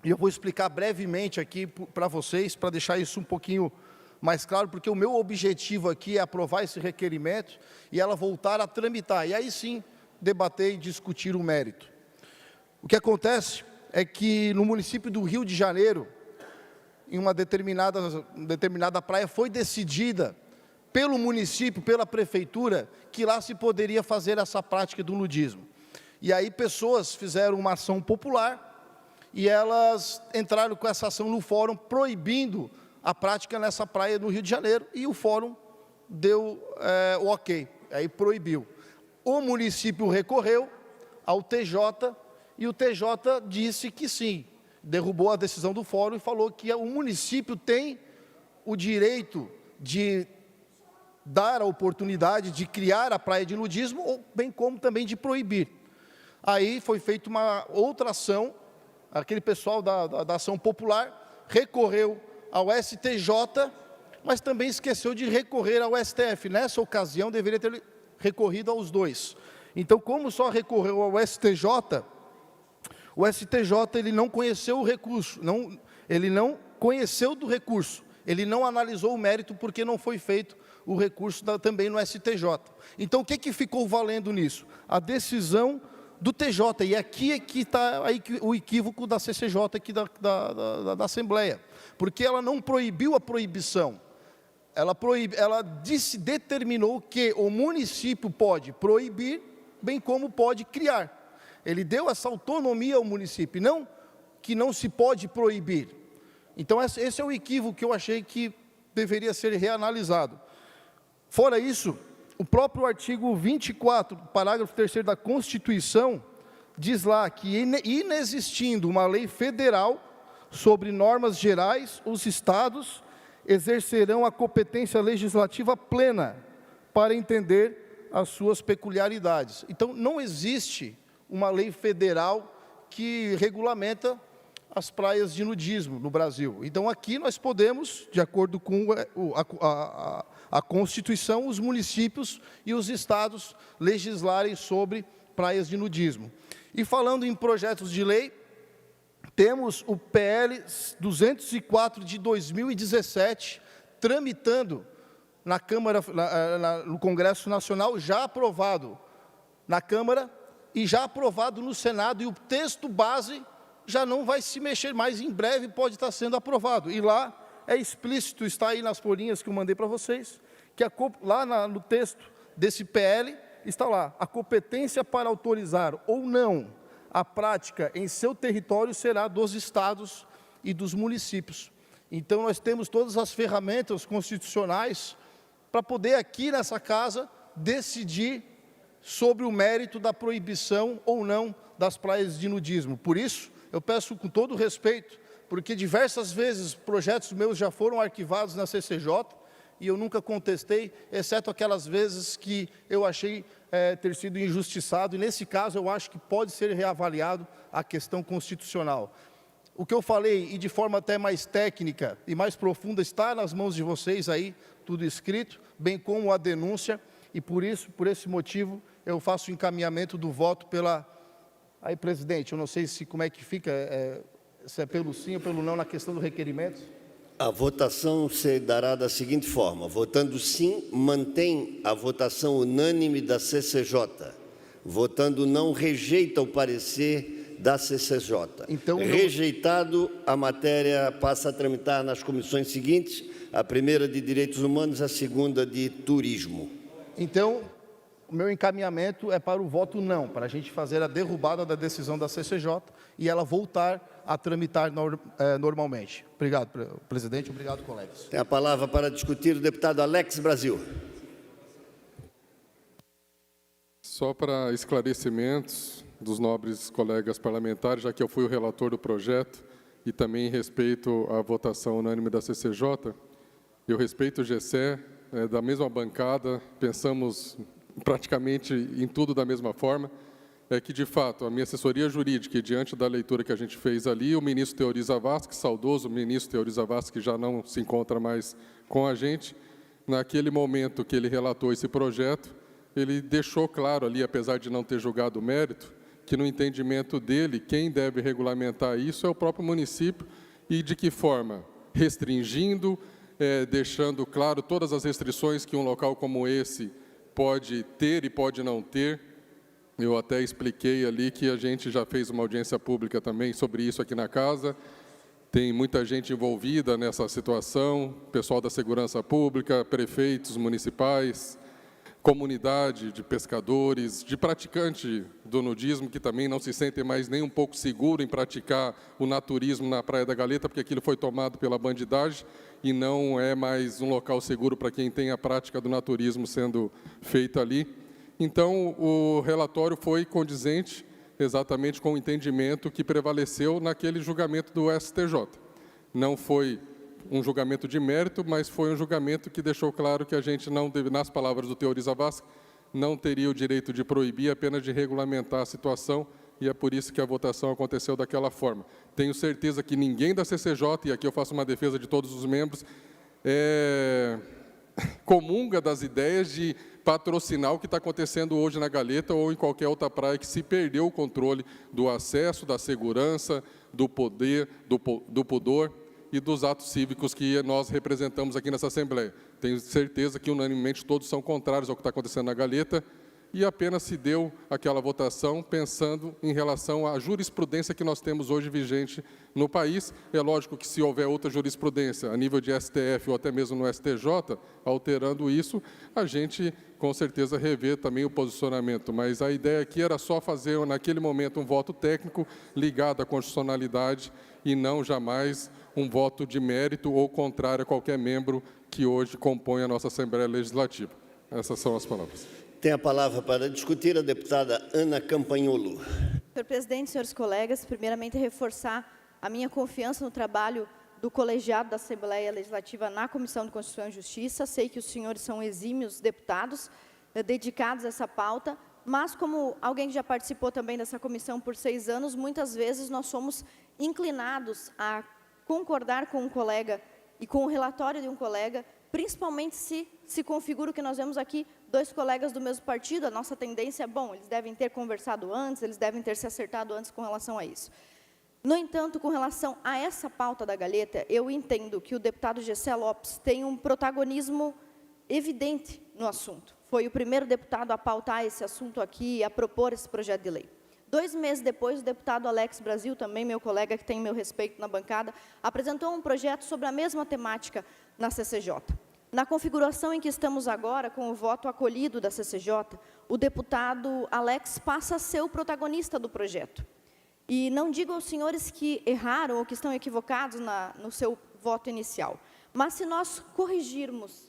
Speaker 13: e eu vou explicar brevemente aqui para vocês, para deixar isso um pouquinho mais claro, porque o meu objetivo aqui é aprovar esse requerimento e ela voltar a tramitar, e aí sim debater e discutir o mérito. O que acontece é que no município do Rio de Janeiro, em uma determinada praia, foi decidida pelo município, pela prefeitura, que lá se poderia fazer essa prática do nudismo. E aí pessoas fizeram uma ação popular e elas entraram com essa ação no fórum, proibindo a prática nessa praia no Rio de Janeiro, e o fórum deu o ok, aí proibiu. O município recorreu ao TJ, e o TJ disse que sim, derrubou a decisão do fórum e falou que o município tem o direito de dar a oportunidade de criar a praia de nudismo, bem como também de proibir. Aí foi feita uma outra ação, aquele pessoal da ação popular recorreu ao STJ, mas também esqueceu de recorrer ao STF. Nessa ocasião, deveria ter recorrido aos dois. Então, como só recorreu ao STJ, o STJ ele não conheceu o recurso, ele não conheceu do recurso, ele não analisou o mérito porque não foi feito o recurso também no STJ. Então, o que ficou valendo nisso? A decisão do TJ, e aqui é que está o equívoco da CCJ aqui da Assembleia, porque ela não proibiu a proibição, ela determinou que o município pode proibir, bem como pode criar. Ele deu essa autonomia ao município, não que não se pode proibir. Então, esse é o equívoco que eu achei que deveria ser reanalisado. Fora isso, o próprio artigo 24, parágrafo 3º da Constituição, diz lá que, inexistindo uma lei federal sobre normas gerais, os estados exercerão a competência legislativa plena para entender as suas peculiaridades. Então, não existe uma lei federal que regulamenta as praias de nudismo no Brasil. Então, aqui nós podemos, de acordo com a Constituição, os municípios e os estados legislarem sobre praias de nudismo. E falando em projetos de lei, temos o PL 204 de 2017, tramitando na Câmara, no Congresso Nacional, já aprovado na Câmara e já aprovado no Senado, e o texto base já não vai se mexer mais, em breve pode estar sendo aprovado. E lá é explícito, está aí nas folhinhas que eu mandei para vocês, que lá no texto desse PL está lá: a competência para autorizar ou não a prática em seu território será dos estados e dos municípios. Então, nós temos todas as ferramentas constitucionais para poder, aqui nessa casa, decidir sobre o mérito da proibição ou não das praias de nudismo. Por isso, eu peço com todo respeito, porque diversas vezes projetos meus já foram arquivados na CCJ e eu nunca contestei, exceto aquelas vezes que eu achei ter sido injustiçado, e nesse caso eu acho que pode ser reavaliado a questão constitucional. O que eu falei, e de forma até mais técnica e mais profunda, está nas mãos de vocês aí, tudo escrito, bem como a denúncia, e por isso, por esse motivo, eu faço o encaminhamento do voto pela... Aí, presidente, eu não sei se como é que fica, se é pelo sim ou pelo não na questão do requerimento.
Speaker 1: A votação se dará da seguinte forma: votando sim, mantém a votação unânime da CCJ. Votando não, rejeita o parecer da CCJ.
Speaker 13: Então,
Speaker 1: rejeitado, a matéria passa a tramitar nas comissões seguintes, a primeira de Direitos Humanos, a segunda de Turismo.
Speaker 13: Então, o meu encaminhamento é para o voto não, para a gente fazer a derrubada da decisão da CCJ e ela voltar a tramitar normalmente. Obrigado, presidente. Obrigado, colegas.
Speaker 1: Tem a palavra para discutir o deputado Alex Brasil.
Speaker 14: Só para esclarecimentos dos nobres colegas parlamentares, já que eu fui o relator do projeto e também em respeito à votação unânime da CCJ, eu respeito o GCE, da mesma bancada, pensamos praticamente em tudo da mesma forma, é que, de fato, a minha assessoria jurídica, e diante da leitura que a gente fez ali, o ministro Teori Zavascki, saudoso ministro Teori Zavascki, que já não se encontra mais com a gente, naquele momento que ele relatou esse projeto, ele deixou claro ali, apesar de não ter julgado o mérito, que no entendimento dele, quem deve regulamentar isso é o próprio município, e de que forma? Restringindo, deixando claro todas as restrições que um local como esse pode ter e pode não ter. Eu até expliquei ali que a gente já fez uma audiência pública também sobre isso aqui na casa. Tem muita gente envolvida nessa situação, pessoal da segurança pública, prefeitos municipais, comunidade de pescadores, de praticante do nudismo, que também não se sentem mais nem um pouco seguro em praticar o naturismo na Praia da Galeta, porque aquilo foi tomado pela bandidagem e não é mais um local seguro para quem tem a prática do naturismo sendo feita ali. Então, o relatório foi condizente exatamente com o entendimento que prevaleceu naquele julgamento do STJ. Não foi um julgamento de mérito, mas foi um julgamento que deixou claro que a gente não deve, nas palavras do Teori Zavascki, não teria o direito de proibir, apenas de regulamentar a situação, e é por isso que a votação aconteceu daquela forma. Tenho certeza que ninguém da CCJ, e aqui eu faço uma defesa de todos os membros, comunga das ideias de patrocinar o que está acontecendo hoje na Galeta ou em qualquer outra praia que se perdeu o controle do acesso, da segurança, do poder, do pudor e dos atos cívicos que nós representamos aqui nessa Assembleia. Tenho certeza que unanimemente todos são contrários ao que está acontecendo na Galeta e apenas se deu aquela votação pensando em relação à jurisprudência que nós temos hoje vigente no país. É lógico que se houver outra jurisprudência a nível de STF ou até mesmo no STJ, alterando isso, a gente com certeza rever também o posicionamento. Mas a ideia aqui era só fazer naquele momento um voto técnico ligado à constitucionalidade e não jamais um voto de mérito ou contrário a qualquer membro que hoje compõe a nossa Assembleia Legislativa. Essas são as palavras.
Speaker 1: Tem a palavra para discutir a deputada Ana Campagnolo.
Speaker 15: Senhor presidente, senhores colegas, primeiramente reforçar a minha confiança no trabalho do colegiado da Assembleia Legislativa na Comissão de Constituição e Justiça. Sei que os senhores são exímios deputados dedicados a essa pauta, mas como alguém que já participou também dessa comissão por 6 anos, muitas vezes nós somos inclinados a concordar com um colega e com o relatório de um colega, principalmente se configura o que nós vemos aqui, 2 colegas do mesmo partido, a nossa tendência é, bom, eles devem ter conversado antes, eles devem ter se acertado antes com relação a isso. No entanto, com relação a essa pauta da Galeta, eu entendo que o deputado Gessé Lopes tem um protagonismo evidente no assunto. Foi o primeiro deputado a pautar esse assunto aqui, a propor esse projeto de lei. 2 meses depois, o deputado Alex Brasil, também meu colega que tem meu respeito na bancada, apresentou um projeto sobre a mesma temática na CCJ. Na configuração em que estamos agora, com o voto acolhido da CCJ, o deputado Alex passa a ser o protagonista do projeto. E não digo aos senhores que erraram ou que estão equivocados no seu voto inicial, mas se nós corrigirmos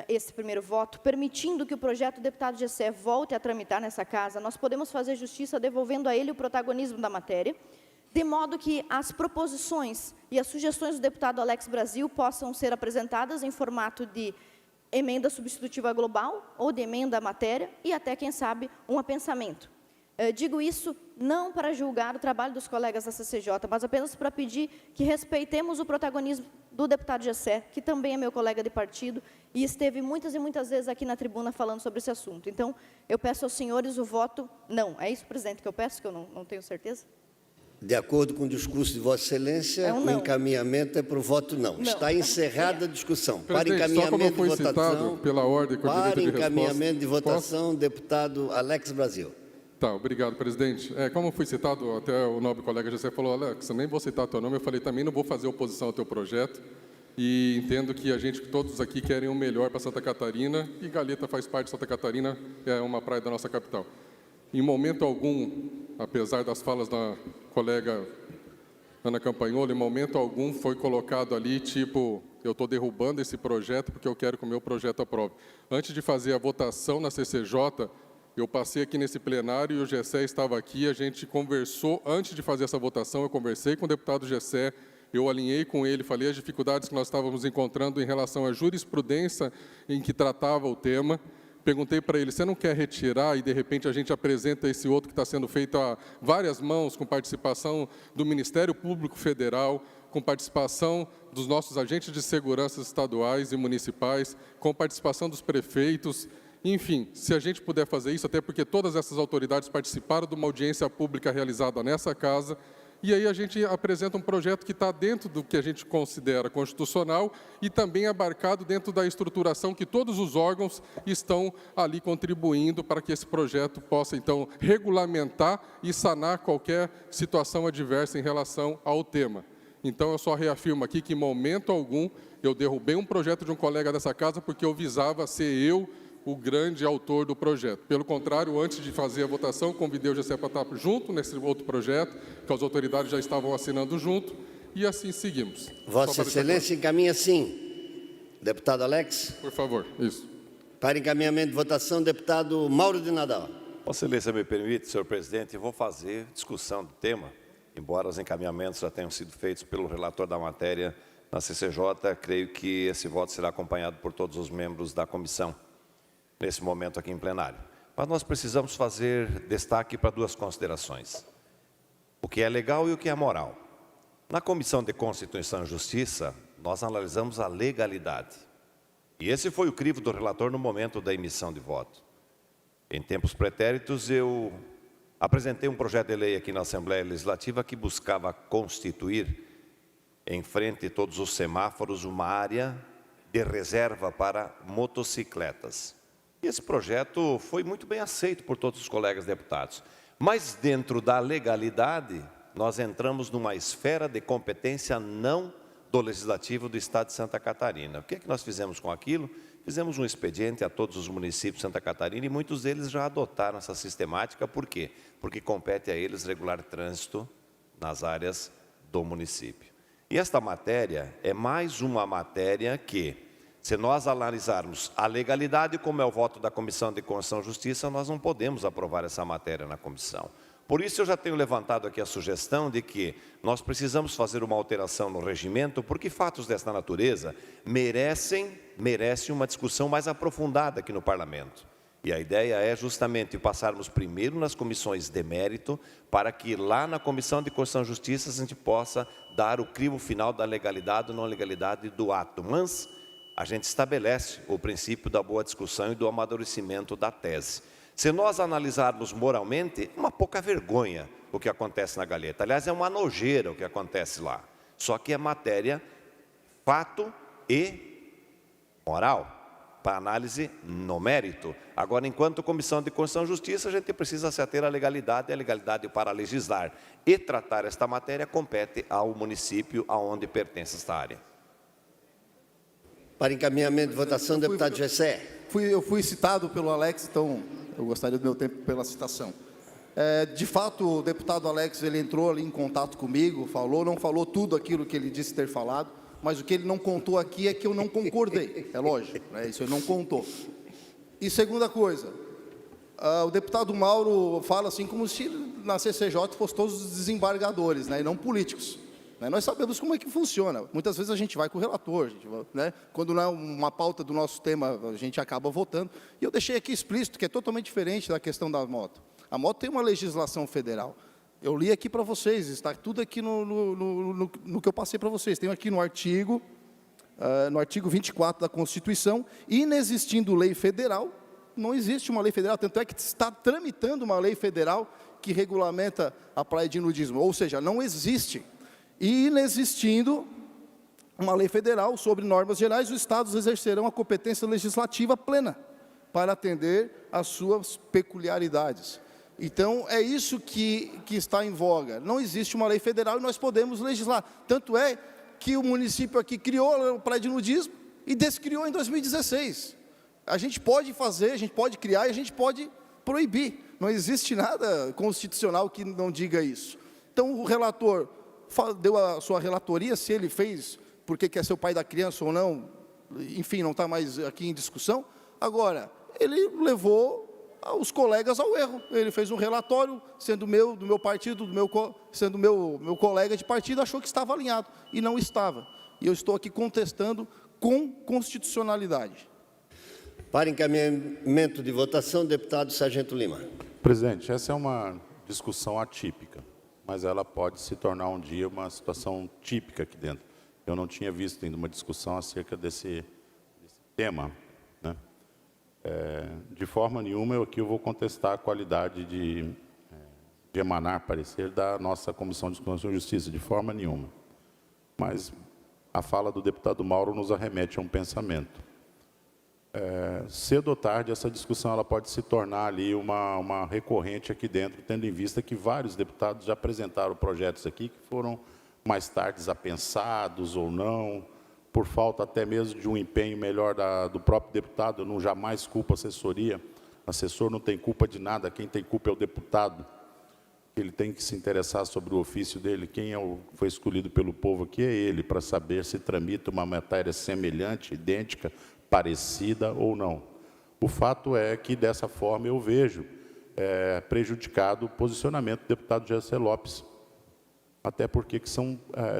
Speaker 15: esse primeiro voto, permitindo que o projeto do deputado Gessé volte a tramitar nessa casa, nós podemos fazer justiça devolvendo a ele o protagonismo da matéria, de modo que as proposições e as sugestões do deputado Alex Brasil possam ser apresentadas em formato de emenda substitutiva global ou de emenda à matéria e até, quem sabe, um apensamento. Digo isso não para julgar o trabalho dos colegas da CCJ, mas apenas para pedir que respeitemos o protagonismo do deputado Gessé, que também é meu colega de partido e esteve muitas e muitas vezes aqui na tribuna falando sobre esse assunto. Então, eu peço aos senhores o voto não. É isso, presidente, que eu peço, que eu não tenho certeza?
Speaker 1: De acordo com o discurso de Vossa Excelência, o encaminhamento é para o voto não. Está encerrada a discussão. Para encaminhamento de votação,
Speaker 14: pela ordem
Speaker 1: para encaminhamento de votação, deputado Alex Brasil.
Speaker 14: Tá, obrigado, presidente. Como foi citado, até o nobre colega Gessé falou, Alex, eu nem vou citar teu nome, eu falei também não vou fazer oposição ao teu projeto e entendo que todos aqui querem o melhor para Santa Catarina e Galheta faz parte de Santa Catarina, é uma praia da nossa capital. Em momento algum, apesar das falas da colega Ana Campagnolo, em momento algum foi colocado ali, tipo, eu estou derrubando esse projeto porque eu quero que o meu projeto aprove. Antes de fazer a votação na CCJ, eu passei aqui nesse plenário e o Gessé estava aqui, a gente conversou, antes de fazer essa votação, eu conversei com o deputado Gessé, eu alinhei com ele, falei as dificuldades que nós estávamos encontrando em relação à jurisprudência em que tratava o tema. Perguntei para ele, você não quer retirar e, de repente, a gente apresenta esse outro que está sendo feito a várias mãos, com participação do Ministério Público Federal, com participação dos nossos agentes de segurança estaduais e municipais, com participação dos prefeitos. Enfim, se a gente puder fazer isso, até porque todas essas autoridades participaram de uma audiência pública realizada nessa casa, e aí a gente apresenta um projeto que está dentro do que a gente considera constitucional e também abarcado dentro da estruturação que todos os órgãos estão ali contribuindo para que esse projeto possa, então, regulamentar e sanar qualquer situação adversa em relação ao tema. Então, eu só reafirmo aqui que, em momento algum, eu derrubei um projeto de um colega dessa casa porque eu visava ser eu o grande autor do projeto. Pelo contrário, antes de fazer a votação, convidei o Gessé para estar junto nesse outro projeto, que as autoridades já estavam assinando junto, e assim seguimos.
Speaker 1: Vossa Excelência encaminha sim. Deputado Alex.
Speaker 14: Por favor, isso.
Speaker 1: Para encaminhamento de votação, deputado Mauro de Nadal.
Speaker 16: Vossa Excelência me permite, senhor presidente, eu vou fazer discussão do tema, embora os encaminhamentos já tenham sido feitos pelo relator da matéria na CCJ, creio que esse voto será acompanhado por todos os membros da comissão, nesse momento aqui em plenário. Mas nós precisamos fazer destaque para duas considerações. O que é legal e o que é moral. Na Comissão de Constituição e Justiça, nós analisamos a legalidade. E esse foi o crivo do relator no momento da emissão de voto. Em tempos pretéritos, eu apresentei um projeto de lei aqui na Assembleia Legislativa que buscava constituir, em frente a todos os semáforos, uma área de reserva para motocicletas. E esse projeto foi muito bem aceito por todos os colegas deputados. Mas, dentro da legalidade, nós entramos numa esfera de competência não do Legislativo do Estado de Santa Catarina. O que é que nós fizemos com aquilo? Fizemos um expediente a todos os municípios de Santa Catarina e muitos deles já adotaram essa sistemática. Por quê? Porque compete a eles regular trânsito nas áreas do município. E esta matéria é mais uma matéria que, se nós analisarmos a legalidade, como é o voto da Comissão de Constituição e Justiça, nós não podemos aprovar essa matéria na comissão. Por isso, eu já tenho levantado aqui a sugestão de que nós precisamos fazer uma alteração no regimento, porque fatos desta natureza merecem uma discussão mais aprofundada aqui no Parlamento. E a ideia é justamente passarmos primeiro nas comissões de mérito, para que lá na Comissão de Constituição e Justiça a gente possa dar o crivo final da legalidade ou não legalidade do ato. Mas a gente estabelece o princípio da boa discussão e do amadurecimento da tese. Se nós analisarmos moralmente, é uma pouca vergonha o que acontece na Galheta. Aliás, é uma nojeira o que acontece lá. Só que é matéria, fato e moral, para análise no mérito. Agora, enquanto Comissão de Constituição e Justiça, a gente precisa se ater à legalidade, e a legalidade para legislar e tratar esta matéria compete ao município aonde pertence esta área.
Speaker 1: Para encaminhamento de votação, deputado Gessé.
Speaker 13: Eu fui citado pelo Alex, então eu gostaria do meu tempo pela citação. De fato, o deputado Alex ele entrou ali em contato comigo, não falou tudo aquilo que ele disse ter falado, mas o que ele não contou aqui é que eu não concordei, é lógico, né? Isso ele não contou. E segunda coisa, o deputado Mauro fala assim como se na CCJ fossem todos os desembargadores, né, e não políticos. Né? Nós sabemos como é que funciona. Muitas vezes a gente vai com o relator, né? Quando não é uma pauta do nosso tema, a gente acaba votando. E eu deixei aqui explícito que é totalmente diferente da questão da moto. A moto tem uma legislação federal. Eu li aqui para vocês, está tudo aqui no que eu passei para vocês. Tem aqui no artigo 24 da Constituição, inexistindo lei federal, não existe uma lei federal, tanto é que está tramitando uma lei federal que regulamenta a praia de nudismo, ou seja, não existe. E inexistindo uma lei federal sobre normas gerais, os estados exercerão a competência legislativa plena para atender às suas peculiaridades. Então, é isso que está em voga. Não existe uma lei federal e nós podemos legislar. Tanto é que o município aqui criou a praia de nudismo e descriou em 2016. A gente pode fazer, a gente pode criar e a gente pode proibir. Não existe nada constitucional que não diga isso. Então, o relator deu a sua relatoria, se ele fez porque quer ser o pai da criança ou não, enfim, não está mais aqui em discussão. Agora, ele levou os colegas ao erro. Ele fez um relatório, sendo do meu partido, sendo meu colega de partido, achou que estava alinhado, e não estava. E eu estou aqui contestando com constitucionalidade.
Speaker 1: Para encaminhamento de votação, deputado Sargento Lima.
Speaker 17: Presidente, essa é uma discussão atípica, mas ela pode se tornar um dia uma situação típica aqui dentro. Eu não tinha visto ainda uma discussão acerca desse tema, né? De forma nenhuma, eu vou contestar a qualidade de emanar parecer da nossa Comissão de Constituição e Justiça, de forma nenhuma. Mas a fala do deputado Mauro nos arremete a um pensamento. Cedo ou tarde, essa discussão ela pode se tornar ali uma recorrente aqui dentro, tendo em vista que vários deputados já apresentaram projetos aqui que foram mais tarde apensados ou não, por falta até mesmo de um empenho melhor do próprio deputado. Eu não jamais culpo a assessoria. O assessor não tem culpa de nada, quem tem culpa é o deputado. Ele tem que se interessar sobre o ofício dele. Quem foi escolhido pelo povo aqui é ele, para saber se tramita uma matéria semelhante, idêntica, parecida ou não. O fato é que, dessa forma, eu vejo prejudicado o posicionamento do deputado Gessé Lopes. Até porque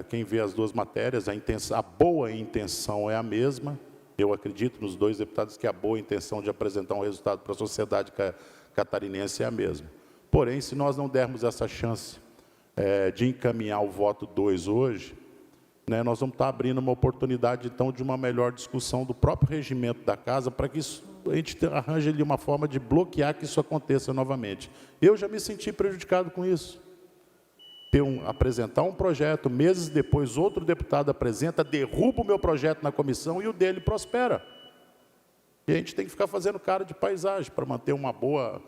Speaker 17: quem vê as duas matérias, a boa intenção é a mesma. Eu acredito nos dois deputados que a boa intenção de apresentar um resultado para a sociedade catarinense é a mesma. Porém, se nós não dermos essa chance de encaminhar o voto 2 hoje, né, nós vamos estar abrindo uma oportunidade, então, de uma melhor discussão do próprio regimento da Casa, para que a gente arranje ali uma forma de bloquear que isso aconteça novamente. Eu já me senti prejudicado com isso. Apresentar um projeto, meses depois outro deputado apresenta, derruba o meu projeto na comissão e o dele prospera. E a gente tem que ficar fazendo cara de paisagem para manter uma boa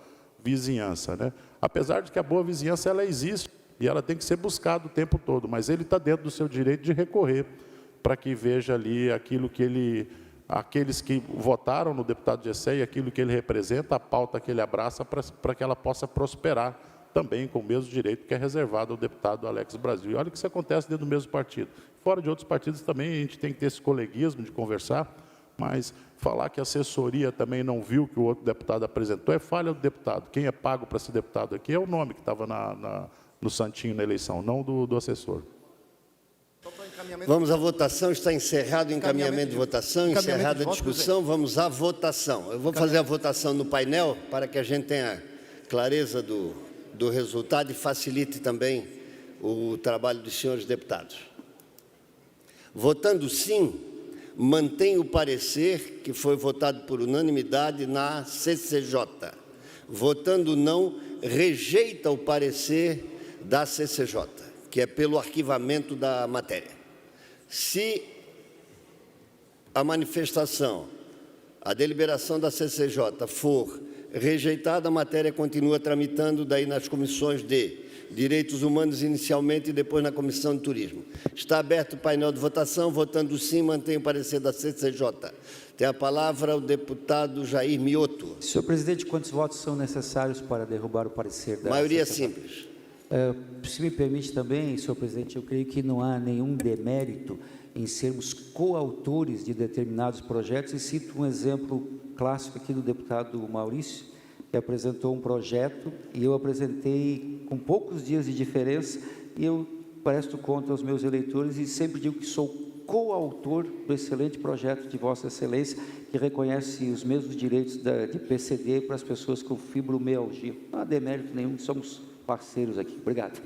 Speaker 17: vizinhança, né? Apesar de que a boa vizinhança ela existe e ela tem que ser buscada o tempo todo, mas ele está dentro do seu direito de recorrer para que veja ali aquilo que aqueles que votaram no deputado Gessé e aquilo que ele representa, a pauta que ele abraça para que ela possa prosperar também com o mesmo direito que é reservado ao deputado Alex Brasil. E olha que isso acontece dentro do mesmo partido. Fora de outros partidos também a gente tem que ter esse coleguismo de conversar, mas falar que a assessoria também não viu que o outro deputado apresentou é falha do deputado. Quem é pago para ser deputado aqui é o nome que estava no santinho na eleição, não do assessor.
Speaker 1: Vamos à votação, está encerrado o encaminhamento de votação, encerrada a discussão, vamos à votação. Eu vou fazer a votação no painel para que a gente tenha clareza do resultado e facilite também o trabalho dos senhores deputados. Votando sim, mantém o parecer que foi votado por unanimidade na CCJ. Votando não, rejeita o parecer da CCJ, que é pelo arquivamento da matéria. Se a manifestação, a deliberação da CCJ for Rejeitada, a matéria continua tramitando daí nas comissões de Direitos Humanos inicialmente e depois na Comissão de Turismo. Está aberto o painel de votação. Votando sim, mantém o parecer da CCJ. Tem a palavra o deputado Jair Mioto.
Speaker 7: Senhor presidente, quantos votos são necessários para derrubar o parecer da
Speaker 1: Maioria
Speaker 7: CCJ?
Speaker 1: simples.
Speaker 7: Se me permite também, senhor presidente, eu creio que não há nenhum demérito em sermos coautores de determinados projetos, e cito um exemplo clássico aqui do deputado Maurício, que apresentou um projeto e eu apresentei com poucos dias de diferença, e eu presto conta aos meus eleitores e sempre digo que sou coautor do excelente projeto de Vossa Excelência, que reconhece os mesmos direitos de PCD para as pessoas com fibromialgia. Não há demérito nenhum, somos parceiros aqui. Obrigado.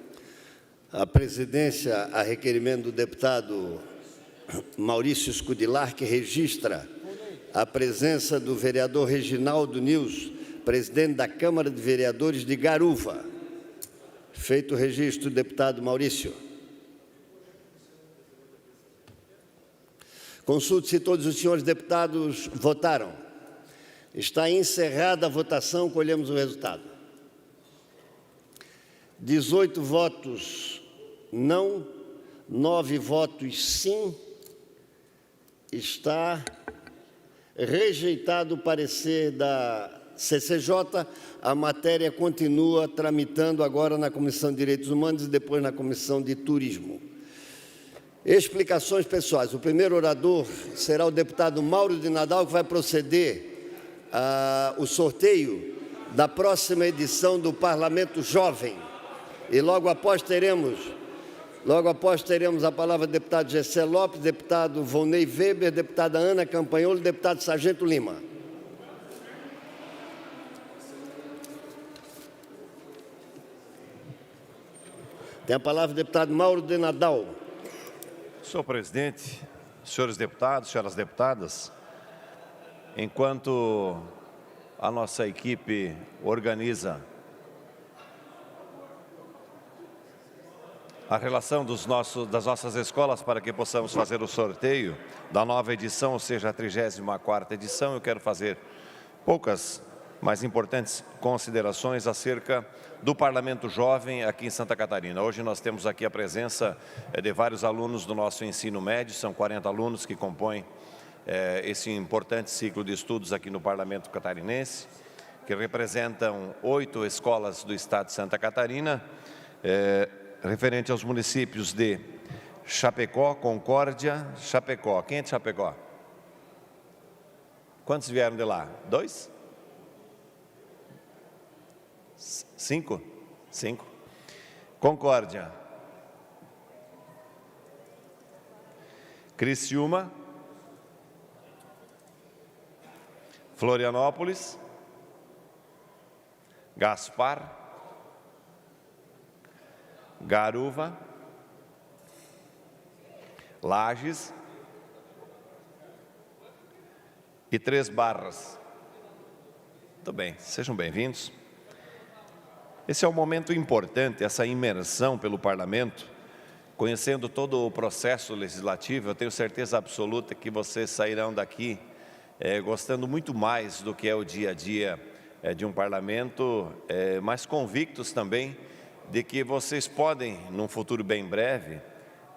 Speaker 1: A presidência, a requerimento do deputado Maurício Scudilar, que registra a presença do vereador Reginaldo Nils, presidente da Câmara de Vereadores de Garuva. Feito o registro, deputado Maurício. Consulte se todos os senhores deputados votaram. Está encerrada a votação, colhemos o resultado. 18 votos não, 9 votos sim. Está rejeitado o parecer da CCJ. A matéria continua tramitando agora na Comissão de Direitos Humanos e depois na Comissão de Turismo. Explicações pessoais. O primeiro orador será o deputado Mauro de Nadal, que vai proceder ao sorteio da próxima edição do Parlamento Jovem. E logo após teremos a palavra do deputado Gessé Lopes, deputado Volney Weber, deputada Ana Campanholo e deputado Sargento Lima. Tem a palavra o deputado Mauro de Nadal.
Speaker 16: Senhor presidente, senhores deputados, senhoras deputadas, enquanto a nossa equipe organiza a relação das nossas escolas para que possamos fazer o sorteio da nova edição, ou seja, a 34ª edição, eu quero fazer poucas, mas importantes considerações acerca do Parlamento Jovem aqui em Santa Catarina. Hoje nós temos aqui a presença de vários alunos do nosso ensino médio, são 40 alunos que compõem esse importante ciclo de estudos aqui no Parlamento Catarinense, que representam 8 escolas do estado de Santa Catarina, referente aos municípios de Chapecó, Concórdia, Chapecó. Quem é de Chapecó? Quantos vieram de lá? 2? 5? 5. Concórdia. Criciúma. Florianópolis. Gaspar. Garuva. Lages. E 3 Barras. Muito bem, sejam bem-vindos. Esse é um momento importante, essa imersão pelo Parlamento, conhecendo todo o processo legislativo. Eu tenho certeza absoluta que vocês sairão daqui gostando muito mais do que é o dia a dia de um Parlamento, mas convictos também de que vocês podem, num futuro bem breve,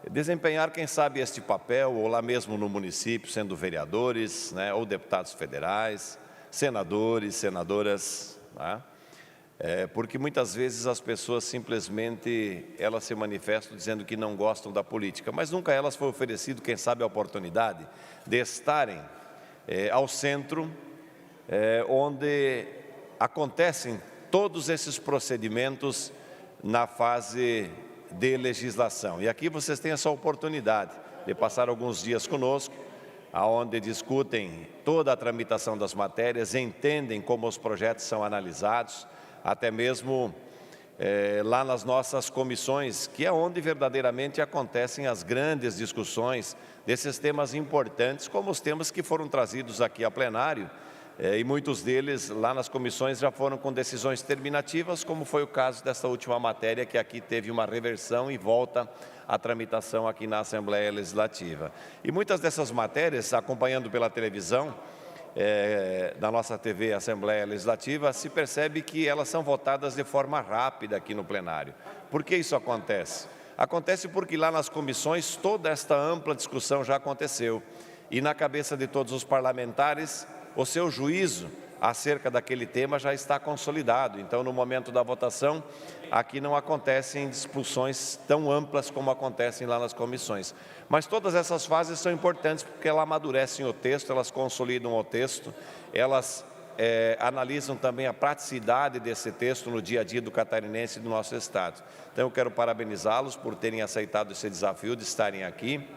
Speaker 16: desempenhar, quem sabe, este papel, ou lá mesmo no município, sendo vereadores, né, ou deputados federais, senadores, senadoras, né? Porque muitas vezes as pessoas simplesmente elas se manifestam dizendo que não gostam da política, mas nunca elas foi oferecido, quem sabe, a oportunidade de estarem ao centro, onde acontecem todos esses procedimentos na fase de legislação. E aqui vocês têm essa oportunidade de passar alguns dias conosco, aonde discutem toda a tramitação das matérias, entendem como os projetos são analisados, até mesmo lá nas nossas comissões, que é onde verdadeiramente acontecem as grandes discussões desses temas importantes, como os temas que foram trazidos aqui a plenário, e muitos deles lá nas comissões já foram com decisões terminativas, como foi o caso dessa última matéria, que aqui teve uma reversão e volta à tramitação aqui na Assembleia Legislativa. E muitas dessas matérias, acompanhando pela televisão, na nossa TV Assembleia Legislativa, se percebe que elas são votadas de forma rápida aqui no plenário. Por que isso acontece? Acontece porque lá nas comissões toda esta ampla discussão já aconteceu. E na cabeça de todos os parlamentares, o seu juízo acerca daquele tema já está consolidado. Então, no momento da votação, aqui não acontecem discussões tão amplas como acontecem lá nas comissões. Mas todas essas fases são importantes porque elas amadurecem o texto, elas consolidam o texto, elas analisam também a praticidade desse texto no dia a dia do catarinense e do nosso Estado. Então, eu quero parabenizá-los por terem aceitado esse desafio de estarem aqui.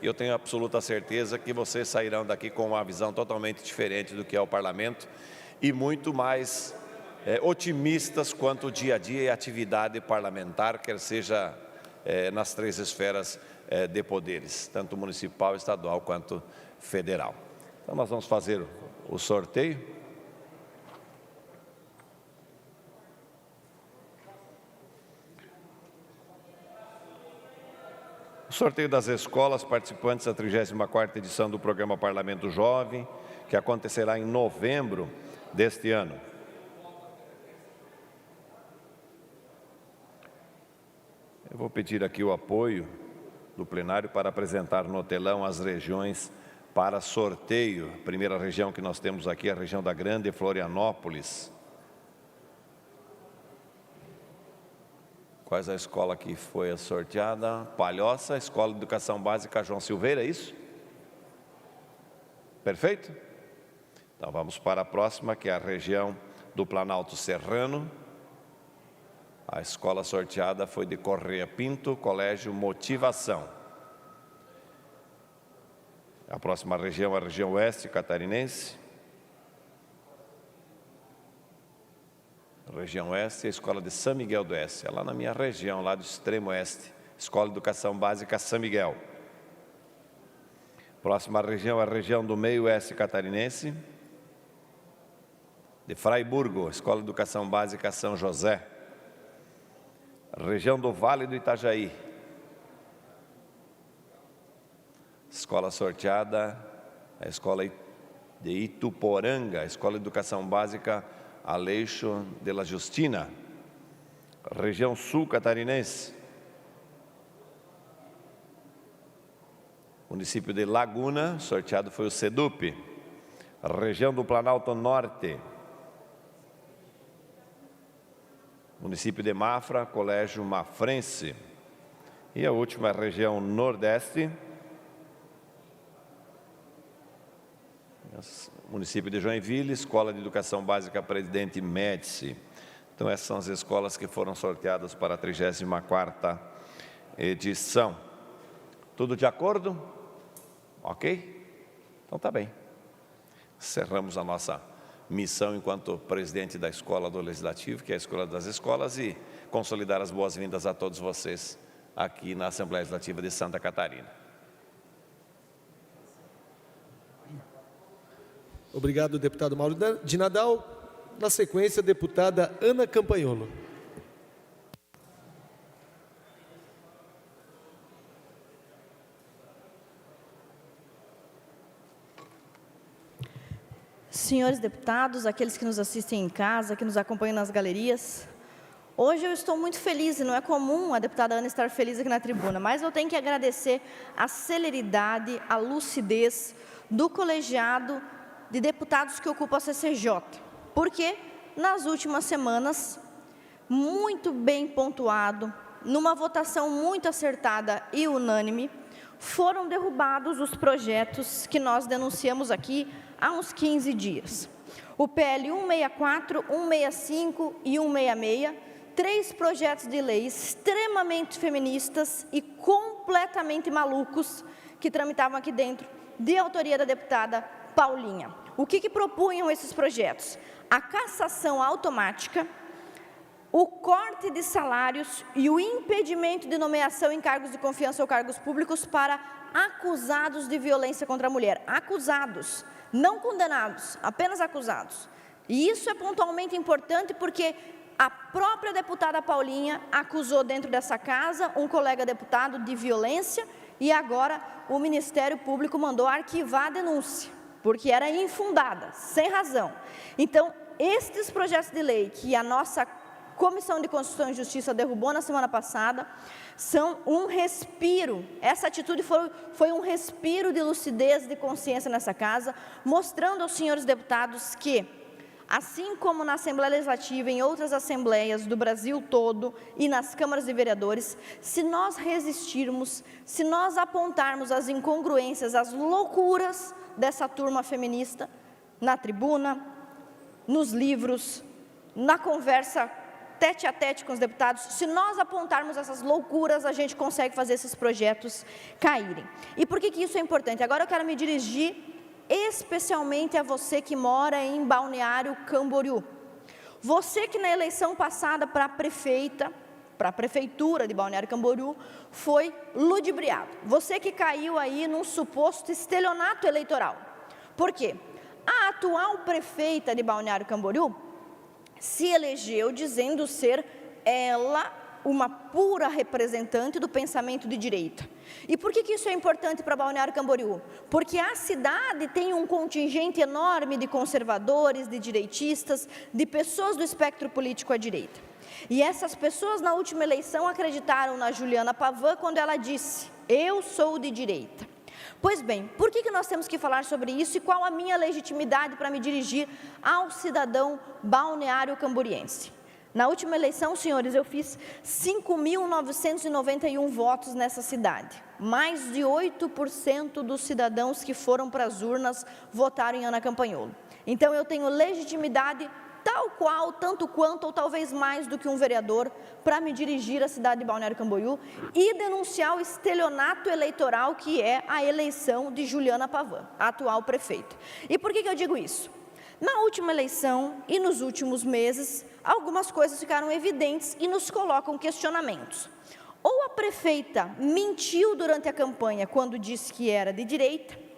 Speaker 16: Eu tenho absoluta certeza que vocês sairão daqui com uma visão totalmente diferente do que é o parlamento e muito mais otimistas quanto ao dia a dia e atividade parlamentar, quer seja nas 3 esferas de poderes, tanto municipal, estadual quanto federal. Então, nós vamos fazer o sorteio. O sorteio das escolas participantes da 34ª edição do Programa Parlamento Jovem, que acontecerá em novembro deste ano. Eu vou pedir aqui o apoio do plenário para apresentar no telão as regiões para sorteio. A primeira região que nós temos aqui é a região da Grande Florianópolis. Quais a escola que foi sorteada? Palhoça, Escola de Educação Básica João Silveira, é isso? Perfeito? Então vamos para a próxima, que é a região do Planalto Serrano. A escola sorteada foi de Correia Pinto, Colégio Motivação. A próxima região é a região oeste catarinense. Região Oeste, a Escola de São Miguel do Oeste, é lá na minha região, lá do extremo oeste, Escola de Educação Básica São Miguel. Próxima região é a região do Meio Oeste catarinense, de Fraiburgo, Escola de Educação Básica São José. Região do Vale do Itajaí. Escola sorteada, a Escola de Ituporanga, Escola de Educação Básica Aleixo de la Justina. Região Sul catarinense. Município de Laguna, sorteado foi o SEDUP. Região do Planalto Norte. Município de Mafra, Colégio Mafrense. E a última região Nordeste. Município de Joinville, Escola de Educação Básica Presidente Médici. Então, essas são as escolas que foram sorteadas para a 34ª edição. Tudo de acordo? Ok? Então, tá bem. Encerramos a nossa missão enquanto presidente da Escola do Legislativo, que é a Escola das Escolas, e consolidar as boas-vindas a todos vocês aqui na Assembleia Legislativa de Santa Catarina.
Speaker 4: Obrigado, deputado Mauro de Nadal. Na sequência, a deputada Ana Campanholo.
Speaker 15: Senhores deputados, aqueles que nos assistem em casa, que nos acompanham nas galerias, hoje eu estou muito feliz, e não é comum a deputada Ana estar feliz aqui na tribuna, mas eu tenho que agradecer a celeridade, a lucidez do colegiado de deputados que ocupa a CCJ, porque nas últimas semanas, muito bem pontuado, numa votação muito acertada e unânime, foram derrubados os projetos que nós denunciamos aqui há uns 15 dias. O PL 164, 165 e 166, 3 projetos de lei extremamente feministas e completamente malucos que tramitavam aqui dentro, de autoria da deputada Paulinha. O que propunham esses projetos? A cassação automática, o corte de salários e o impedimento de nomeação em cargos de confiança ou cargos públicos para acusados de violência contra a mulher. Acusados, não condenados, apenas acusados. E isso é pontualmente importante porque a própria deputada Paulinha acusou dentro dessa casa um colega deputado de violência e agora o Ministério Público mandou arquivar a denúncia. porque era infundada, sem razão. Então, estes projetos de lei que a nossa Comissão de Constituição e Justiça derrubou na semana passada, são um respiro. Essa atitude foi um respiro de lucidez, de consciência nessa casa, mostrando aos senhores deputados que, assim como na Assembleia Legislativa e em outras assembleias do Brasil todo e nas câmaras de vereadores, se nós resistirmos, se nós apontarmos as incongruências, as loucuras dessa turma feminista, na tribuna, nos livros, na conversa tete a tete com os deputados, se nós apontarmos essas loucuras, a gente consegue fazer esses projetos caírem. E por que isso é importante? Agora eu quero me dirigir especialmente a você que mora em Balneário Camboriú. Você que na eleição passada para a prefeitura de Balneário Camboriú, foi ludibriado. Você que caiu aí num suposto estelionato eleitoral. Por quê? A atual prefeita de Balneário Camboriú se elegeu dizendo ser ela uma pura representante do pensamento de direita. E por que isso é importante para Balneário Camboriú? Porque a cidade tem um contingente enorme de conservadores, de direitistas, de pessoas do espectro político à direita. E essas pessoas na última eleição acreditaram na Juliana Pavan quando ela disse: eu sou de direita. Pois bem, por que nós temos que falar sobre isso e qual a minha legitimidade para me dirigir ao cidadão balneário camboriense? Na última eleição, senhores, eu fiz 5.991 votos nessa cidade. Mais de 8% dos cidadãos que foram para as urnas votaram em Ana Campanholo. Então, eu tenho legitimidade tal qual, tanto quanto ou talvez mais do que um vereador para me dirigir à cidade de Balneário Camboriú e denunciar o estelionato eleitoral que é a eleição de Juliana Pavan, a atual prefeita. E por que eu digo isso? Na última eleição e nos últimos meses, algumas coisas ficaram evidentes e nos colocam questionamentos. Ou a prefeita mentiu durante a campanha quando disse que era de direita,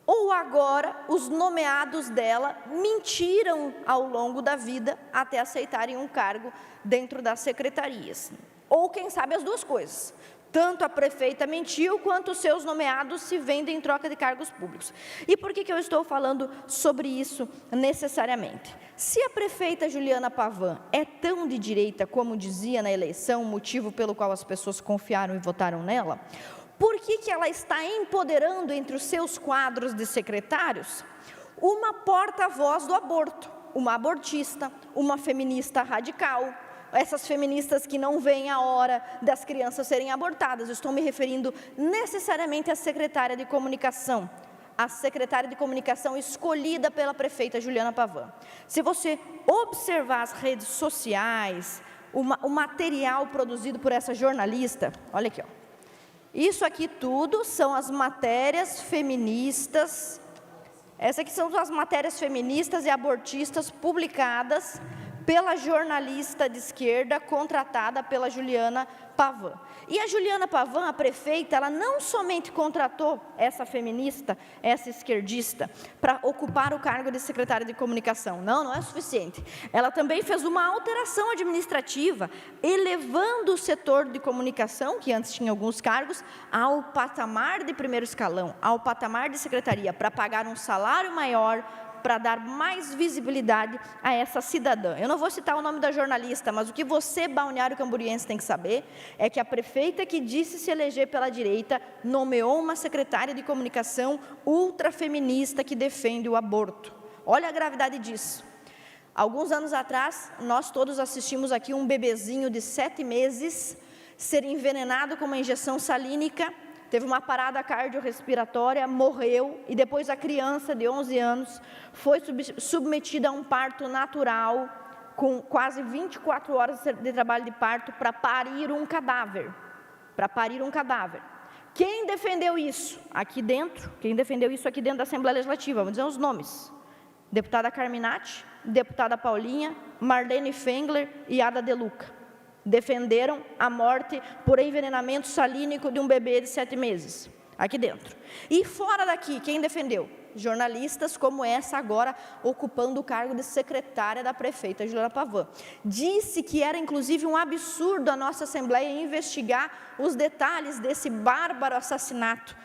Speaker 15: ou agora os nomeados dela mentiram ao longo da vida até aceitarem um cargo dentro das secretarias. Ou quem sabe as duas coisas. Tanto a prefeita mentiu, quanto os seus nomeados se vendem em troca de cargos públicos. E por que eu estou falando sobre isso necessariamente? Se a prefeita Juliana Pavan é tão de direita como dizia na eleição, motivo pelo qual as pessoas confiaram e votaram nela, por que ela está empoderando entre os seus quadros de secretários uma porta-voz do aborto, uma abortista, uma feminista radical, essas feministas que não veem a hora das crianças serem abortadas? Eu estou me referindo necessariamente à secretária de comunicação, a secretária de comunicação escolhida pela prefeita Juliana Pavan. Se você observar as redes sociais, o material produzido por essa jornalista, olha aqui, ó. Isso aqui tudo são as matérias feministas, essas aqui são as matérias feministas e abortistas publicadas pela jornalista de esquerda contratada pela Juliana Pavan. E a Juliana Pavan, a prefeita, ela não somente contratou essa feminista, essa esquerdista, para ocupar o cargo de secretária de comunicação. Não é suficiente. Ela também fez uma alteração administrativa, elevando o setor de comunicação, que antes tinha alguns cargos, ao patamar de primeiro escalão, ao patamar de secretaria, para pagar um salário maior, para dar mais visibilidade a essa cidadã. Eu não vou citar o nome da jornalista, mas o que você, balneário camboriense, tem que saber é que a prefeita que disse se eleger pela direita nomeou uma secretária de comunicação ultrafeminista que defende o aborto. Olha a gravidade disso. Alguns anos atrás, nós todos assistimos aqui um bebezinho de 7 meses ser envenenado com uma injeção salínica, teve uma parada cardiorrespiratória, morreu, e depois a criança de 11 anos foi submetida a um parto natural, com quase 24 horas de trabalho de parto para parir um cadáver. Quem defendeu isso aqui dentro? Quem defendeu isso aqui dentro da Assembleia Legislativa? Vamos dizer os nomes. Deputada Carminati, deputada Paulinha, Marlene Fengler e Ada De Luca. Defenderam a morte por envenenamento salínico de um bebê de 7 meses, aqui dentro. E fora daqui, quem defendeu? Jornalistas como essa agora ocupando o cargo de secretária da prefeita Juliana Pavan. Disse que era inclusive um absurdo a nossa Assembleia investigar os detalhes desse bárbaro assassinato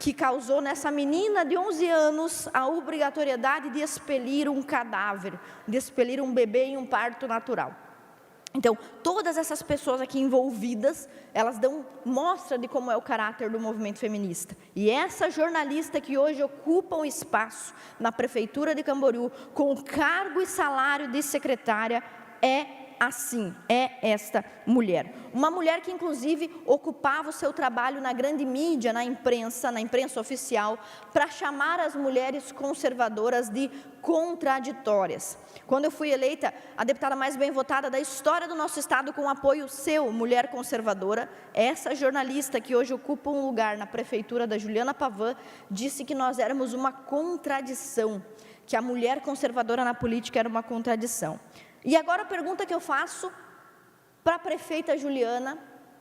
Speaker 15: que causou nessa menina de 11 anos a obrigatoriedade de expelir um cadáver, de expelir um bebê em um parto natural. Então, todas essas pessoas aqui envolvidas, elas dão mostra de como é o caráter do movimento feminista. E essa jornalista que hoje ocupa um espaço na Prefeitura de Camboriú, com cargo e salário de secretária, é assim, é esta mulher. Uma mulher que, inclusive, ocupava o seu trabalho na grande mídia, na imprensa oficial, para chamar as mulheres conservadoras de contraditórias. Quando eu fui eleita a deputada mais bem votada da história do nosso estado, com apoio seu, mulher conservadora, essa jornalista que hoje ocupa um lugar na prefeitura da Juliana Pavan, disse que nós éramos uma contradição, que a mulher conservadora na política era uma contradição. E agora a pergunta que eu faço para a prefeita Juliana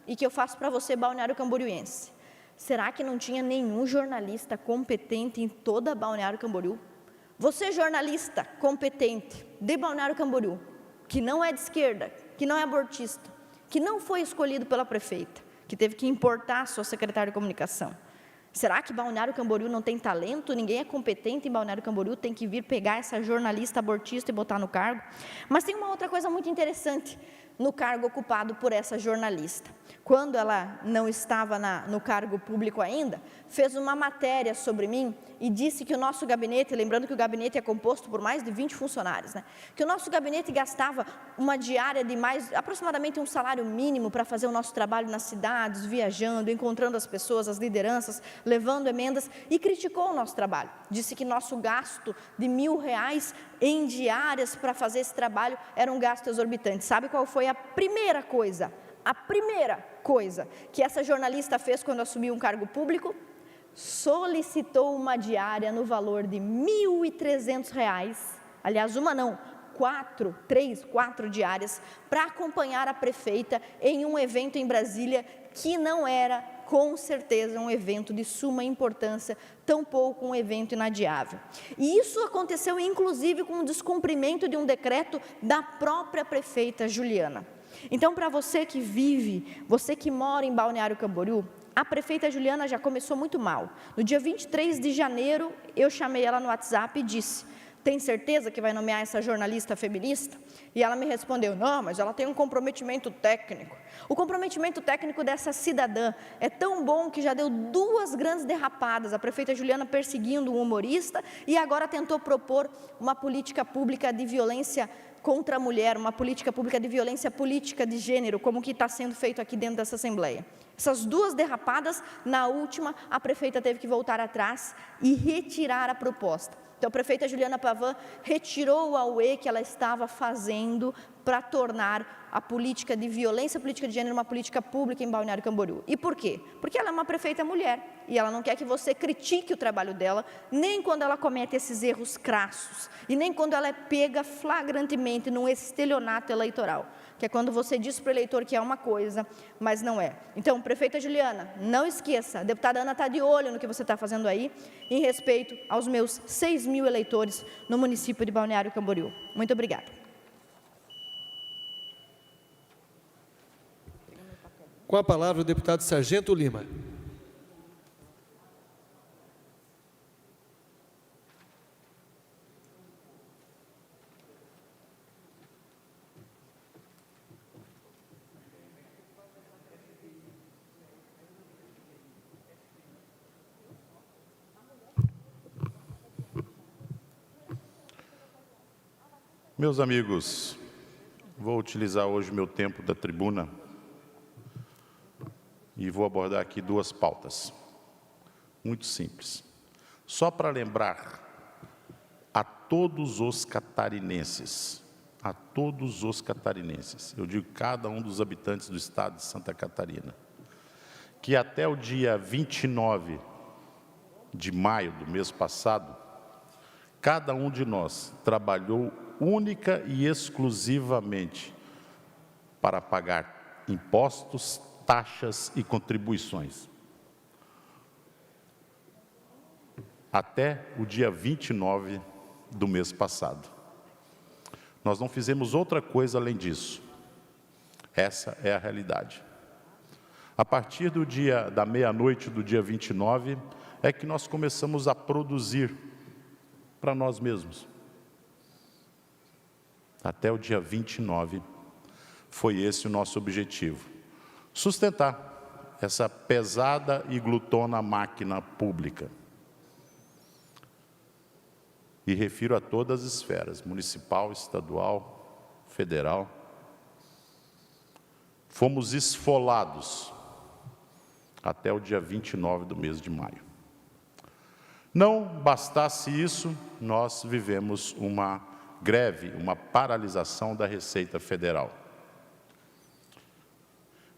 Speaker 15: e que eu faço para você, balneário camboriense: será que não tinha nenhum jornalista competente em toda Balneário Camboriú? Você, jornalista competente de Balneário Camboriú, que não é de esquerda, que não é abortista, que não foi escolhido pela prefeita, que teve que importar a sua secretária de comunicação, será que Balneário Camboriú não tem talento? Ninguém é competente em Balneário Camboriú, tem que vir pegar essa jornalista abortista e botar no cargo? Mas tem uma outra coisa muito interessante no cargo ocupado por essa jornalista. Quando ela não estava no cargo público ainda, fez uma matéria sobre mim e disse que o nosso gabinete, lembrando que o gabinete é composto por mais de 20 funcionários, que o nosso gabinete gastava uma diária de aproximadamente um salário mínimo para fazer o nosso trabalho nas cidades, viajando, encontrando as pessoas, as lideranças, levando emendas, e criticou o nosso trabalho. Disse que nosso gasto de R$1.000 em diárias para fazer esse trabalho era um gasto exorbitante. Sabe qual foi a primeira coisa que essa jornalista fez quando assumiu um cargo público? Solicitou uma diária no valor de R$1.300, aliás, uma não, quatro diárias, para acompanhar a prefeita em um evento em Brasília que não era, com certeza, um evento de suma importância, tampouco um evento inadiável. E isso aconteceu, inclusive, com o descumprimento de um decreto da própria prefeita Juliana. Então, para você que vive, você que mora em Balneário Camboriú, a prefeita Juliana já começou muito mal. No dia 23 de janeiro, eu chamei ela no WhatsApp e disse: tem certeza que vai nomear essa jornalista feminista? E ela me respondeu: não, mas ela tem um comprometimento técnico. O comprometimento técnico dessa cidadã é tão bom que já deu 2 grandes derrapadas, a prefeita Juliana perseguindo um humorista e agora tentou propor uma política pública de violência contra a mulher, uma política pública de violência política de gênero, como que está sendo feito aqui dentro dessa Assembleia. Essas 2 derrapadas, na última, a prefeita teve que voltar atrás e retirar a proposta. Então, a prefeita Juliana Pavan retirou o auê que ela estava fazendo para tornar a política de violência política de gênero uma política pública em Balneário Camboriú. E por quê? Porque ela é uma prefeita mulher e ela não quer que você critique o trabalho dela, nem quando ela comete esses erros crassos e nem quando ela é pega flagrantemente num estelionato eleitoral, que é quando você diz para o eleitor que é uma coisa, mas não é. Então, prefeita Juliana, não esqueça, a deputada Ana está de olho no que você está fazendo aí, em respeito aos meus 6.000 eleitores no município de Balneário Camboriú. Muito obrigada.
Speaker 4: Com a palavra o deputado Sargento Lima.
Speaker 17: Meus amigos, vou utilizar hoje meu tempo da tribuna e vou abordar aqui 2 pautas, muito simples. Só para lembrar a todos os catarinenses, eu digo cada um dos habitantes do estado de Santa Catarina, que até o dia 29 de maio do mês passado, cada um de nós trabalhou única e exclusivamente para pagar impostos, taxas e contribuições. Até o dia 29 do mês passado. Nós não fizemos outra coisa além disso. Essa é a realidade. A partir da meia-noite do dia 29, é que nós começamos a produzir para nós mesmos. Até o dia 29, foi esse o nosso objetivo. Sustentar essa pesada e glutona máquina pública. E refiro a todas as esferas, municipal, estadual, federal. Fomos esfolados até o dia 29 do mês de maio. Não bastasse isso, nós vivemos uma greve, uma paralisação da Receita Federal.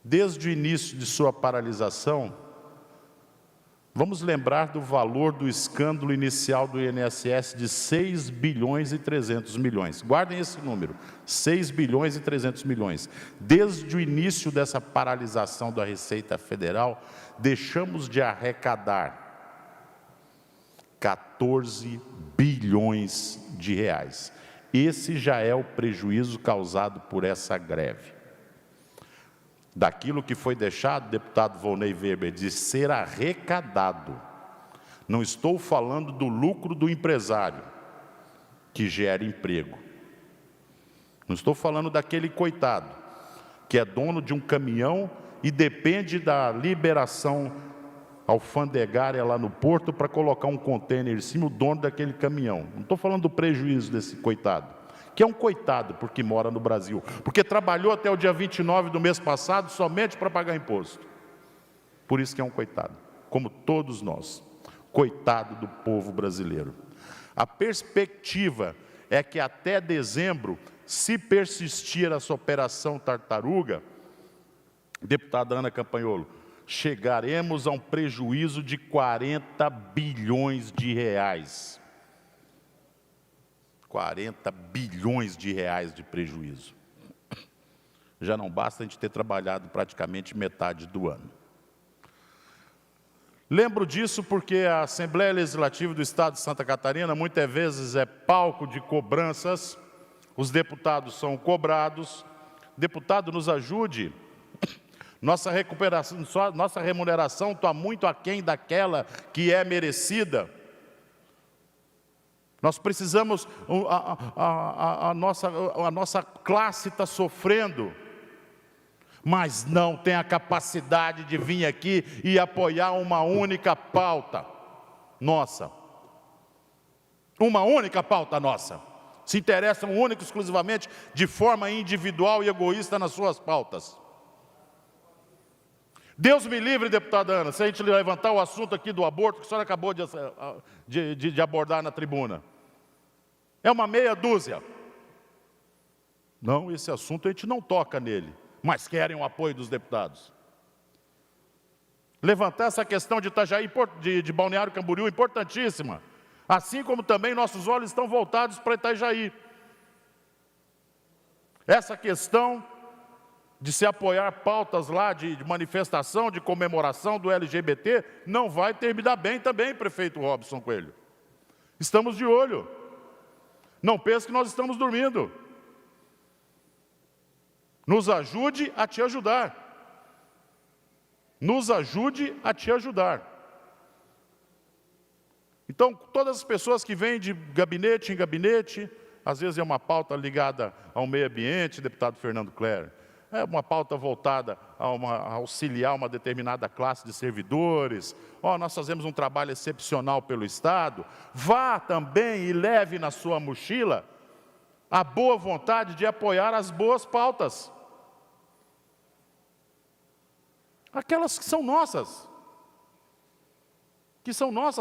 Speaker 17: Desde o início de sua paralisação, vamos lembrar do valor do escândalo inicial do INSS de 6 bilhões e 300 milhões. Guardem esse número, 6 bilhões e 300 milhões. Desde o início dessa paralisação da Receita Federal, deixamos de arrecadar 14 bilhões de reais. Esse já é o prejuízo causado por essa greve. Daquilo que foi deixado, deputado Volney Weber, de ser arrecadado. Não estou falando do lucro do empresário, que gera emprego. Não estou falando daquele coitado, que é dono de um caminhão e depende da liberação alfandegária lá no porto para colocar um contêiner em cima, o dono daquele caminhão. Não estou falando do prejuízo desse coitado, que é um coitado porque mora no Brasil, porque trabalhou até o dia 29 do mês passado somente para pagar imposto. Por isso que é um coitado, como todos nós. Coitado do povo brasileiro. A perspectiva é que até dezembro, se persistir essa operação tartaruga, deputada Ana Campanholo, chegaremos a um prejuízo de 40 bilhões de reais. 40 bilhões de reais de prejuízo. Já não basta a gente ter trabalhado praticamente metade do ano. Lembro disso porque a Assembleia Legislativa do Estado de Santa Catarina muitas vezes é palco de cobranças, os deputados são cobrados. Deputado, nos ajude. Nossa remuneração está muito aquém daquela que é merecida. Nós precisamos, a nossa classe está sofrendo, mas não tem a capacidade de vir aqui e apoiar uma única pauta nossa. Uma única pauta nossa. Se interessam única e exclusivamente de forma individual e egoísta nas suas pautas. Deus me livre, deputada Ana, se a gente levantar o assunto aqui do aborto, que a senhora acabou de abordar na tribuna. É uma meia dúzia. Não, esse assunto a gente não toca nele, mas querem o apoio dos deputados. Levantar essa questão de Itajaí, de Balneário Camboriú, importantíssima. Assim como também nossos olhos estão voltados para Itajaí. Essa questão de se apoiar pautas lá de manifestação, de comemoração do LGBT, não vai terminar bem também, prefeito Robson Coelho. Estamos de olho. Não pense que nós estamos dormindo. Nos ajude a te ajudar. Nos ajude a te ajudar. Então, todas as pessoas que vêm de gabinete em gabinete, às vezes é uma pauta ligada ao meio ambiente, deputado Fernando Clérer, é uma pauta voltada a auxiliar uma determinada classe de servidores. Nós fazemos um trabalho excepcional pelo Estado. Vá também e leve na sua mochila a boa vontade de apoiar as boas pautas. Aquelas que são nossas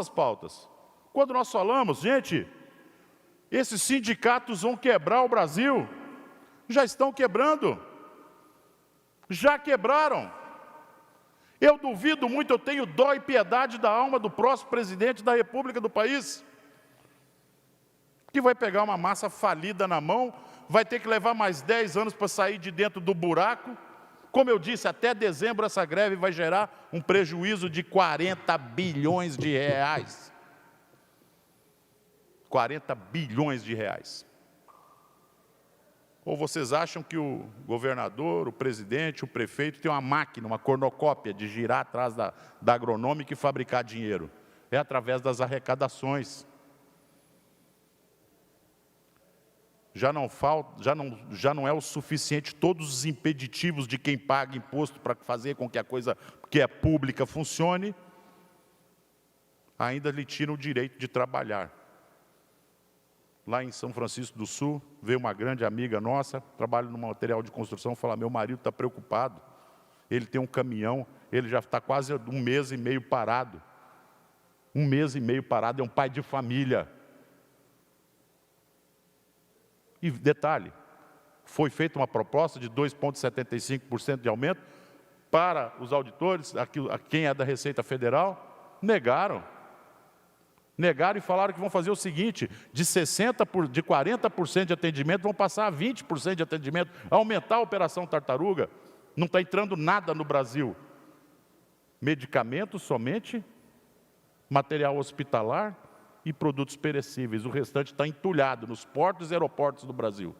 Speaker 17: pautas. Quando nós falamos, gente, esses sindicatos vão quebrar o Brasil, já estão quebrando. Já quebraram. Eu duvido muito, eu tenho dó e piedade da alma do próximo presidente da República do país, que vai pegar uma massa falida na mão, vai ter que levar mais 10 anos para sair de dentro do buraco. Como eu disse, até dezembro essa greve vai gerar um prejuízo de 40 bilhões de reais. 40 bilhões de reais. Ou vocês acham que o governador, o presidente, o prefeito tem uma máquina, uma cornucópia de girar atrás da agronômica e fabricar dinheiro? É através das arrecadações. Já não é o suficiente todos os impeditivos de quem paga imposto para fazer com que a coisa que é pública funcione, ainda lhe tiram o direito de trabalhar. Lá em São Francisco do Sul, veio uma grande amiga nossa, trabalha no material de construção, fala: meu marido está preocupado, ele tem um caminhão, ele já está quase 1 mês e meio parado. 1 mês e meio parado, é um pai de família. E detalhe, foi feita uma proposta de 2,75% de aumento para os auditores, quem é da Receita Federal, negaram. Negaram e falaram que vão fazer o seguinte: de 40% de atendimento, vão passar a 20% de atendimento, aumentar a Operação Tartaruga. Não está entrando nada no Brasil. Medicamentos somente, material hospitalar e produtos perecíveis. O restante está entulhado nos portos e aeroportos do Brasil.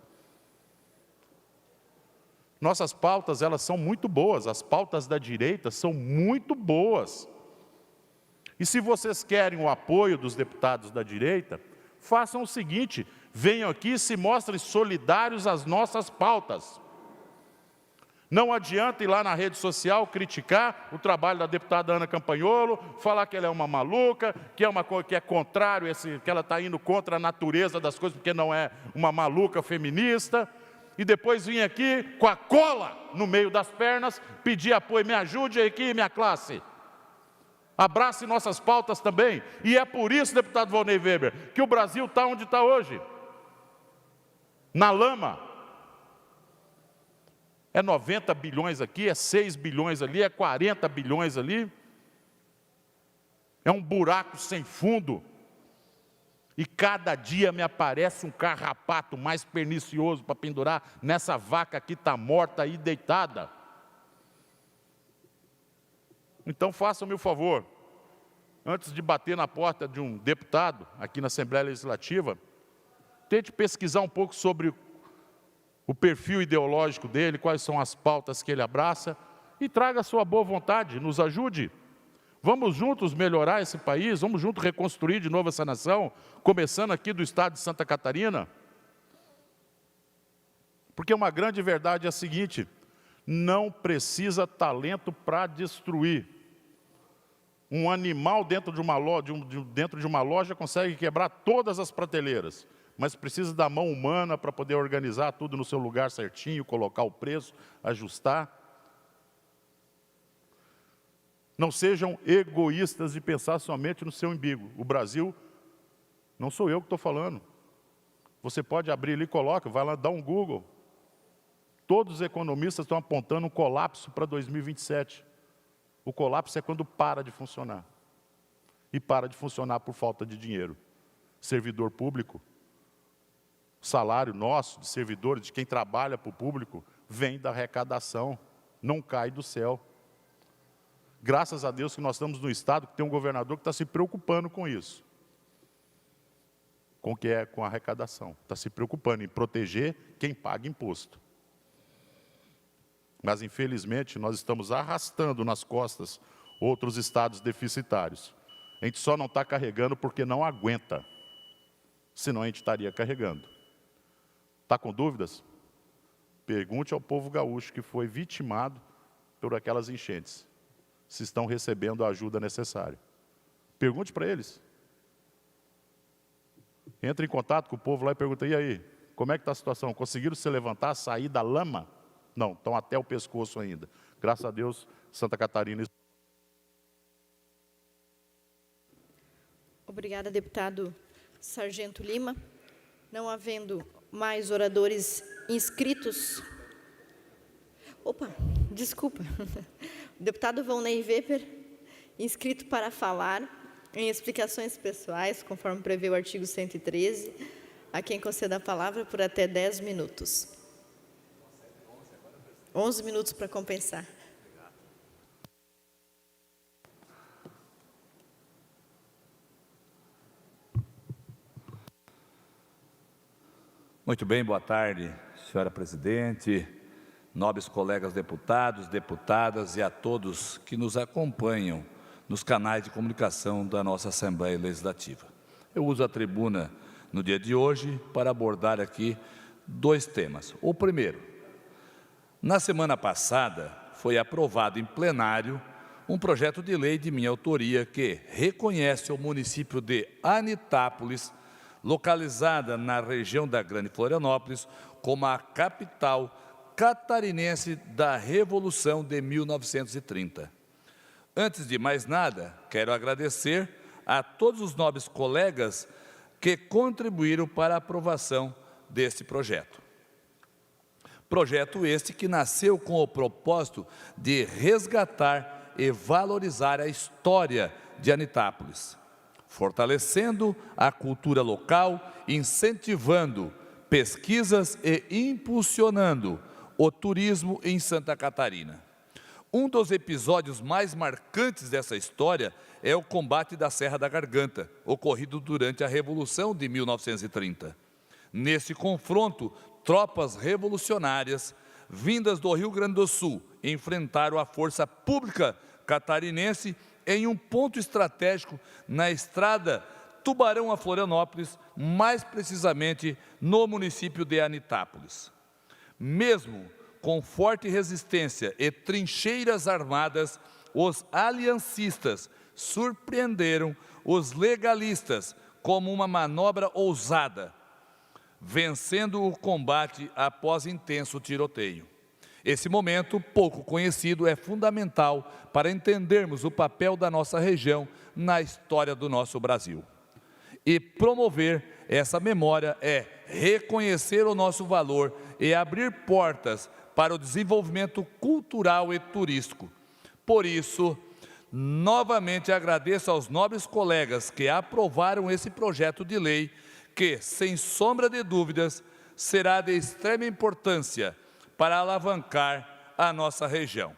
Speaker 17: Nossas pautas, elas são muito boas. As pautas da direita são muito boas. E se vocês querem o apoio dos deputados da direita, façam o seguinte: venham aqui e se mostrem solidários às nossas pautas. Não adianta ir lá na rede social criticar o trabalho da deputada Ana Campanholo, falar que ela é uma maluca, que é contrário, que ela está indo contra a natureza das coisas, porque não é uma maluca feminista, e depois vir aqui com a cola no meio das pernas, pedir apoio: me ajude aqui, minha classe. Abrace nossas pautas também. E é por isso, deputado Volney Weber, que o Brasil está onde está hoje. Na lama. É 90 bilhões aqui, é 6 bilhões ali, é 40 bilhões ali. É um buraco sem fundo. E cada dia me aparece um carrapato mais pernicioso para pendurar nessa vaca que está morta aí deitada. Então façam-me o favor, antes de bater na porta de um deputado aqui na Assembleia Legislativa, tente pesquisar um pouco sobre o perfil ideológico dele, quais são as pautas que ele abraça, e traga a sua boa vontade, nos ajude. Vamos juntos melhorar esse país, vamos juntos reconstruir de novo essa nação, começando aqui do estado de Santa Catarina. Porque uma grande verdade é a seguinte: não precisa talento para destruir. Um animal dentro de uma loja consegue quebrar todas as prateleiras, mas precisa da mão humana para poder organizar tudo no seu lugar certinho, colocar o preço, ajustar. Não sejam egoístas de pensar somente no seu umbigo. O Brasil, não sou eu que estou falando. Você pode abrir ali e coloca, vai lá, dá um Google. Todos os economistas estão apontando um colapso para 2027. O colapso é quando para de funcionar. E para de funcionar por falta de dinheiro. Servidor público, salário nosso, de servidores, de quem trabalha para o público, vem da arrecadação, não cai do céu. Graças a Deus que nós estamos no estado que tem um governador que está se preocupando com isso. Com a arrecadação. Está se preocupando em proteger quem paga imposto. Mas, infelizmente, nós estamos arrastando nas costas outros estados deficitários. A gente só não está carregando porque não aguenta. Senão a gente estaria carregando. Está com dúvidas? Pergunte ao povo gaúcho que foi vitimado por aquelas enchentes, se estão recebendo a ajuda necessária. Pergunte para eles. Entre em contato com o povo lá e pergunta: e aí, como é que está a situação? Conseguiram se levantar, sair da lama? Não, estão até o pescoço ainda. Graças a Deus, Santa Catarina.
Speaker 15: Obrigada, deputado Sargento Lima. Não havendo mais oradores inscritos... Opa, desculpa. O deputado Volney Weber, inscrito para falar em explicações pessoais, conforme prevê o artigo 113, a quem conceda a palavra por até 10 minutos. 11 minutos para compensar.
Speaker 12: Muito bem, boa tarde, senhora presidente, nobres colegas deputados, deputadas e a todos que nos acompanham nos canais de comunicação da nossa Assembleia Legislativa. Eu uso a tribuna no dia de hoje para abordar aqui 2 temas. O primeiro, na semana passada foi aprovado em plenário um projeto de lei de minha autoria que reconhece o município de Anitápolis, localizada na região da Grande Florianópolis, como a capital catarinense da Revolução de 1930. Antes de mais nada, quero agradecer a todos os nobres colegas que contribuíram para a aprovação deste projeto. Projeto este que nasceu com o propósito de resgatar e valorizar a história de Anitápolis, fortalecendo a cultura local, incentivando pesquisas e impulsionando o turismo em Santa Catarina. Um dos episódios mais marcantes dessa história é o combate da Serra da Garganta, ocorrido durante a Revolução de 1930. Nesse confronto, tropas revolucionárias vindas do Rio Grande do Sul enfrentaram a força pública catarinense em um ponto estratégico na estrada Tubarão a Florianópolis, mais precisamente no município de Anitápolis. Mesmo com forte resistência e trincheiras armadas, os aliancistas surpreenderam os legalistas como uma manobra ousada, vencendo o combate após intenso tiroteio. Esse momento, pouco conhecido, é fundamental para entendermos o papel da nossa região na história do nosso Brasil. E promover essa memória é reconhecer o nosso valor e abrir portas para o desenvolvimento cultural e turístico. Por isso, novamente agradeço aos nobres colegas que aprovaram esse projeto de lei, que, sem sombra de dúvidas, será de extrema importância para alavancar a nossa região.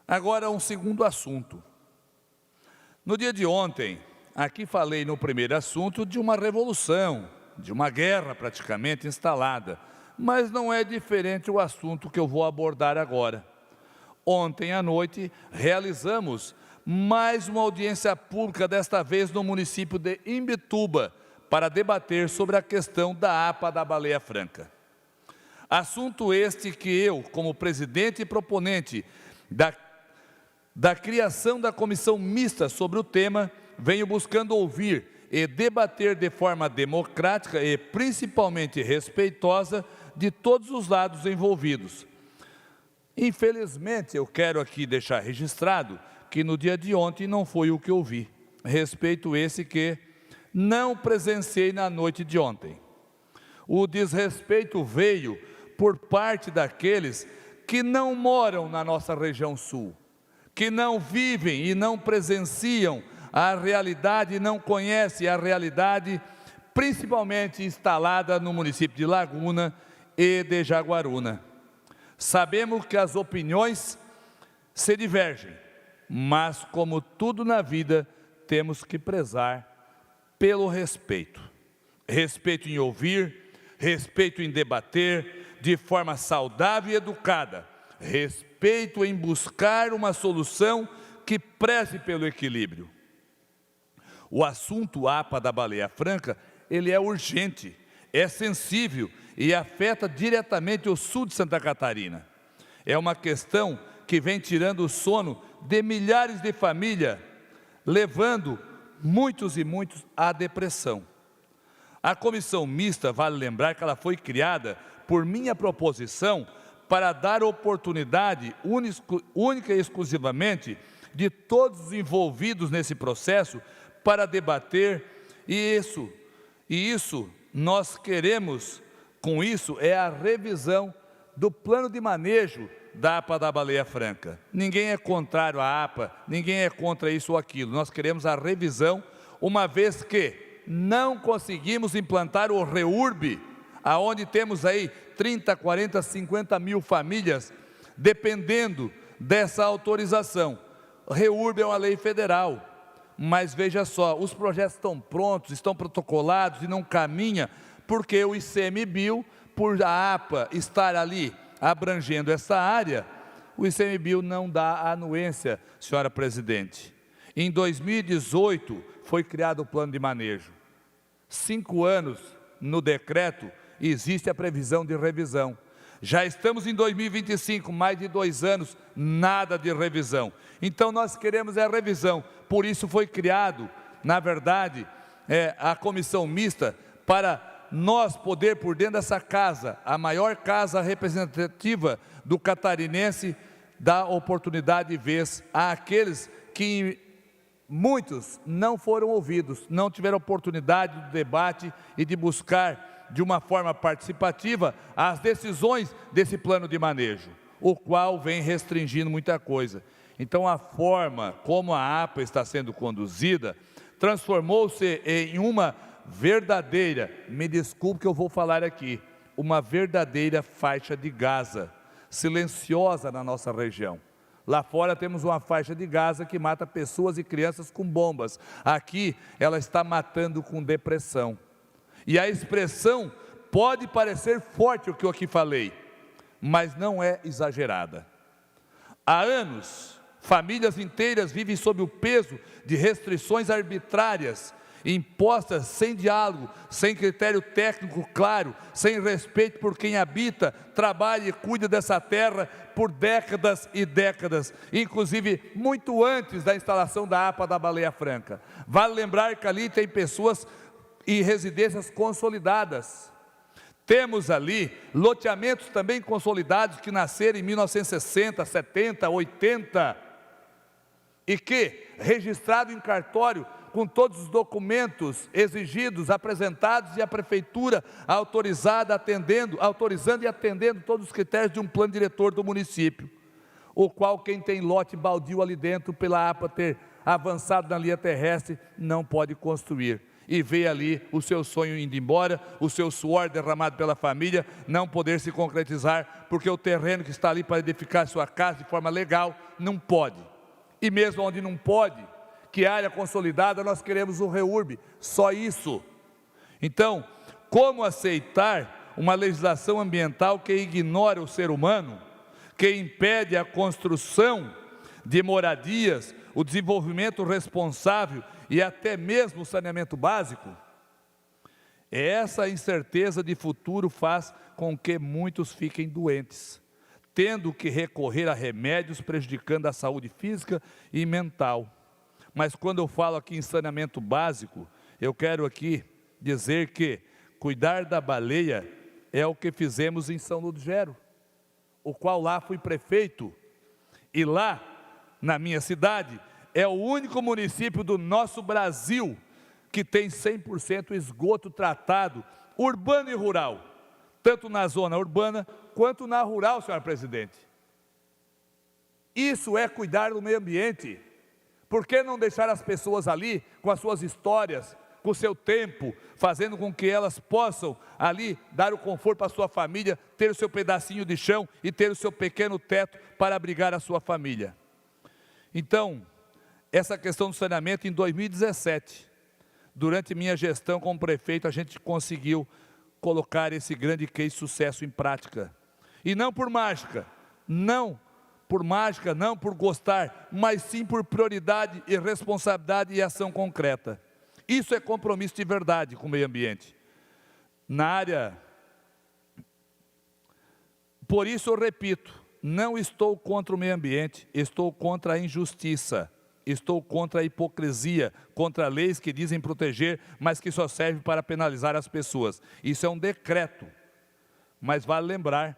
Speaker 12: Agora, um segundo assunto. No dia de ontem, aqui falei no primeiro assunto de uma revolução, de uma guerra praticamente instalada, mas não é diferente o assunto que eu vou abordar agora. Ontem à noite, realizamos mais uma audiência pública, desta vez no município de Imbituba, para debater sobre a questão da APA da Baleia Franca. Assunto este que eu, como presidente e proponente da criação da comissão mista sobre o tema, venho buscando ouvir e debater de forma democrática e principalmente respeitosa de todos os lados envolvidos. Infelizmente, eu quero aqui deixar registrado que no dia de ontem não foi o que eu vi. Respeito esse que não presenciei na noite de ontem. O desrespeito veio por parte daqueles que não moram na nossa região sul, que não vivem e não presenciam a realidade, não conhecem a realidade, principalmente instalada no município de Laguna e de Jaguaruna. Sabemos que as opiniões se divergem, mas como tudo na vida, temos que prezar pelo respeito. Respeito em ouvir, respeito em debater de forma saudável e educada, respeito em buscar uma solução que preze pelo equilíbrio. O assunto APA da Baleia Franca, ele é urgente, é sensível e afeta diretamente o sul de Santa Catarina. É uma questão que vem tirando o sono de milhares de famílias, levando muitos e muitos à depressão. A comissão mista, vale lembrar que ela foi criada por minha proposição para dar oportunidade única e exclusivamente de todos os envolvidos nesse processo para debater, e isso nós queremos, com isso, é a revisão do plano de manejo da APA da Baleia Franca. Ninguém é contrário à APA, ninguém é contra isso ou aquilo. Nós queremos a revisão, uma vez que não conseguimos implantar o REURB, aonde temos aí 30, 40, 50 mil famílias dependendo dessa autorização. O REURB é uma lei federal, Mas veja só, os projetos estão prontos, estão protocolados e não caminha, porque o ICMBio, por a APA estar ali abrangendo essa área, o ICMBio não dá anuência, senhora presidente. Em 2018, foi criado o plano de manejo. 5 anos no decreto, existe a previsão de revisão. Já estamos em 2025, mais de 2 anos, nada de revisão. Então, nós queremos a revisão. Por isso foi criado, na verdade, a comissão mista para nós poder, por dentro dessa casa, a maior casa representativa do catarinense, dar oportunidade de vez àqueles que muitos não foram ouvidos, não tiveram oportunidade de debate e de buscar de uma forma participativa as decisões desse plano de manejo, o qual vem restringindo muita coisa. Então, a forma como a APA está sendo conduzida transformou-se em uma verdadeira, me desculpe que eu vou falar aqui, uma verdadeira faixa de Gaza, silenciosa na nossa região. Lá fora temos uma faixa de Gaza que mata pessoas e crianças com bombas. Aqui ela está matando com depressão. E a expressão pode parecer forte o que eu aqui falei, mas não é exagerada. Há anos, famílias inteiras vivem sob o peso de restrições arbitrárias, impostas sem diálogo, sem critério técnico claro, sem respeito por quem habita, trabalha e cuida dessa terra por décadas e décadas, inclusive muito antes da instalação da APA da Baleia Franca. Vale lembrar que ali tem pessoas e residências consolidadas. Temos ali loteamentos também consolidados que nasceram em 1960, 70, 80 e que, registrado em cartório, com todos os documentos exigidos, apresentados, e a prefeitura autorizando e atendendo todos os critérios de um plano diretor do município, o qual quem tem lote baldio ali dentro, pela APA ter avançado na linha terrestre, não pode construir. E vê ali o seu sonho indo embora, o seu suor derramado pela família, não poder se concretizar, porque o terreno que está ali para edificar sua casa de forma legal, não pode. E mesmo onde não pode, que área consolidada, nós queremos o REURB, só isso. Então, como aceitar uma legislação ambiental que ignora o ser humano, que impede a construção de moradias, o desenvolvimento responsável e até mesmo o saneamento básico? Essa incerteza de futuro faz com que muitos fiquem doentes, tendo que recorrer a remédios prejudicando a saúde física e mental. Mas quando eu falo aqui em saneamento básico, eu quero aqui dizer que cuidar da baleia é o que fizemos em São Ludgero, o qual lá fui prefeito, e lá, na minha cidade, é o único município do nosso Brasil que tem 100% esgoto tratado, urbano e rural, tanto na zona urbana quanto na rural, senhora presidente. Isso é cuidar do meio ambiente. Por que não deixar as pessoas ali, com as suas histórias, com o seu tempo, fazendo com que elas possam ali dar o conforto para a sua família, ter o seu pedacinho de chão e ter o seu pequeno teto para abrigar a sua família? Então, essa questão do saneamento, em 2017, durante minha gestão como prefeito, a gente conseguiu colocar esse grande case de sucesso em prática. E não por mágica, não por gostar, mas sim por prioridade e responsabilidade e ação concreta. Isso é compromisso de verdade com o meio ambiente. Na área, por isso eu repito, não estou contra o meio ambiente, estou contra a injustiça, estou contra a hipocrisia, contra leis que dizem proteger, mas que só servem para penalizar as pessoas. Isso é um decreto, mas vale lembrar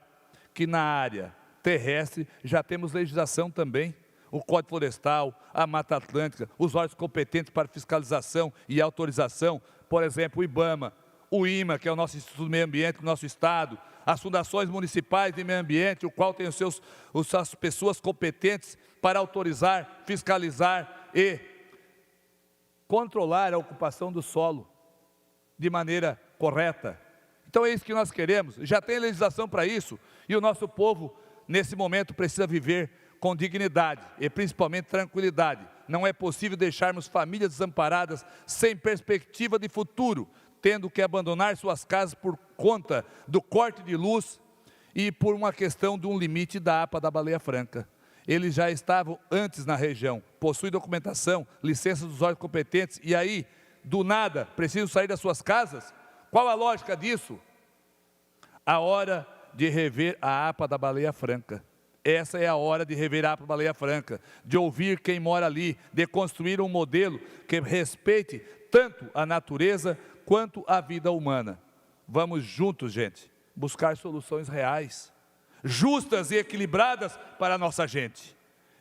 Speaker 12: que na área terrestre já temos legislação também, o Código Florestal, a Mata Atlântica, os órgãos competentes para fiscalização e autorização, por exemplo, o IBAMA, o IMA, que é o nosso Instituto do Meio Ambiente do nosso Estado, as fundações municipais de meio ambiente, o qual tem as pessoas competentes para autorizar, fiscalizar e controlar a ocupação do solo de maneira correta. Então é isso que nós queremos, já tem legislação para isso, e o nosso povo, nesse momento, precisa viver com dignidade e principalmente tranquilidade, não é possível deixarmos famílias desamparadas sem perspectiva de futuro, tendo que abandonar suas casas por conta do corte de luz e por uma questão de um limite da APA da Baleia Franca. Eles já estavam antes na região, possuem documentação, licenças dos órgãos competentes, e aí, do nada, precisam sair das suas casas? Qual a lógica disso? A hora de rever a APA da Baleia Franca. Essa é a hora de rever a APA da Baleia Franca, de ouvir quem mora ali, de construir um modelo que respeite tanto a natureza quanto a vida humana. Vamos juntos, gente, buscar soluções reais, justas e equilibradas para a nossa gente.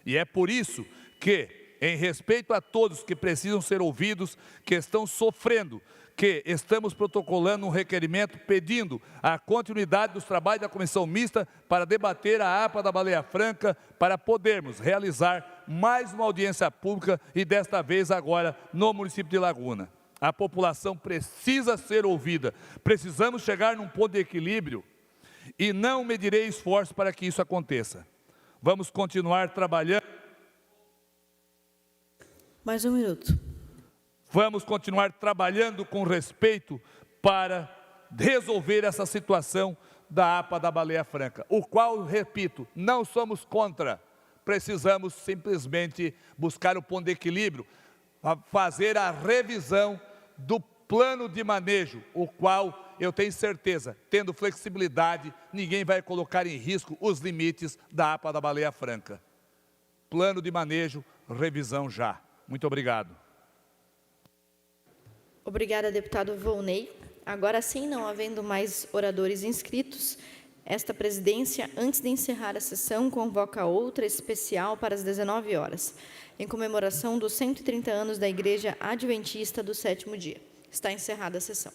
Speaker 12: E é por isso que, em respeito a todos que precisam ser ouvidos, que estão sofrendo, que estamos protocolando um requerimento pedindo a continuidade dos trabalhos da comissão mista para debater a APA da Baleia Franca, para podermos realizar mais uma audiência pública e desta vez agora no município de Laguna. A população precisa ser ouvida, precisamos chegar num ponto de equilíbrio e não medirei esforço para que isso aconteça. Vamos continuar trabalhando.
Speaker 15: Mais um minuto.
Speaker 12: Vamos continuar trabalhando com respeito para resolver essa situação da APA da Baleia Franca, o qual, repito, não somos contra. Precisamos simplesmente buscar o ponto de equilíbrio, fazer a revisão do plano de manejo, o qual eu tenho certeza, tendo flexibilidade, ninguém vai colocar em risco os limites da APA da Baleia Franca. Plano de manejo, revisão já. Muito obrigado.
Speaker 15: Obrigada, deputado Volney. Agora sim, não havendo mais oradores inscritos, esta presidência, antes de encerrar a sessão, convoca outra especial para as 19 horas, em comemoração dos 130 anos da Igreja Adventista do Sétimo Dia. Está encerrada a sessão.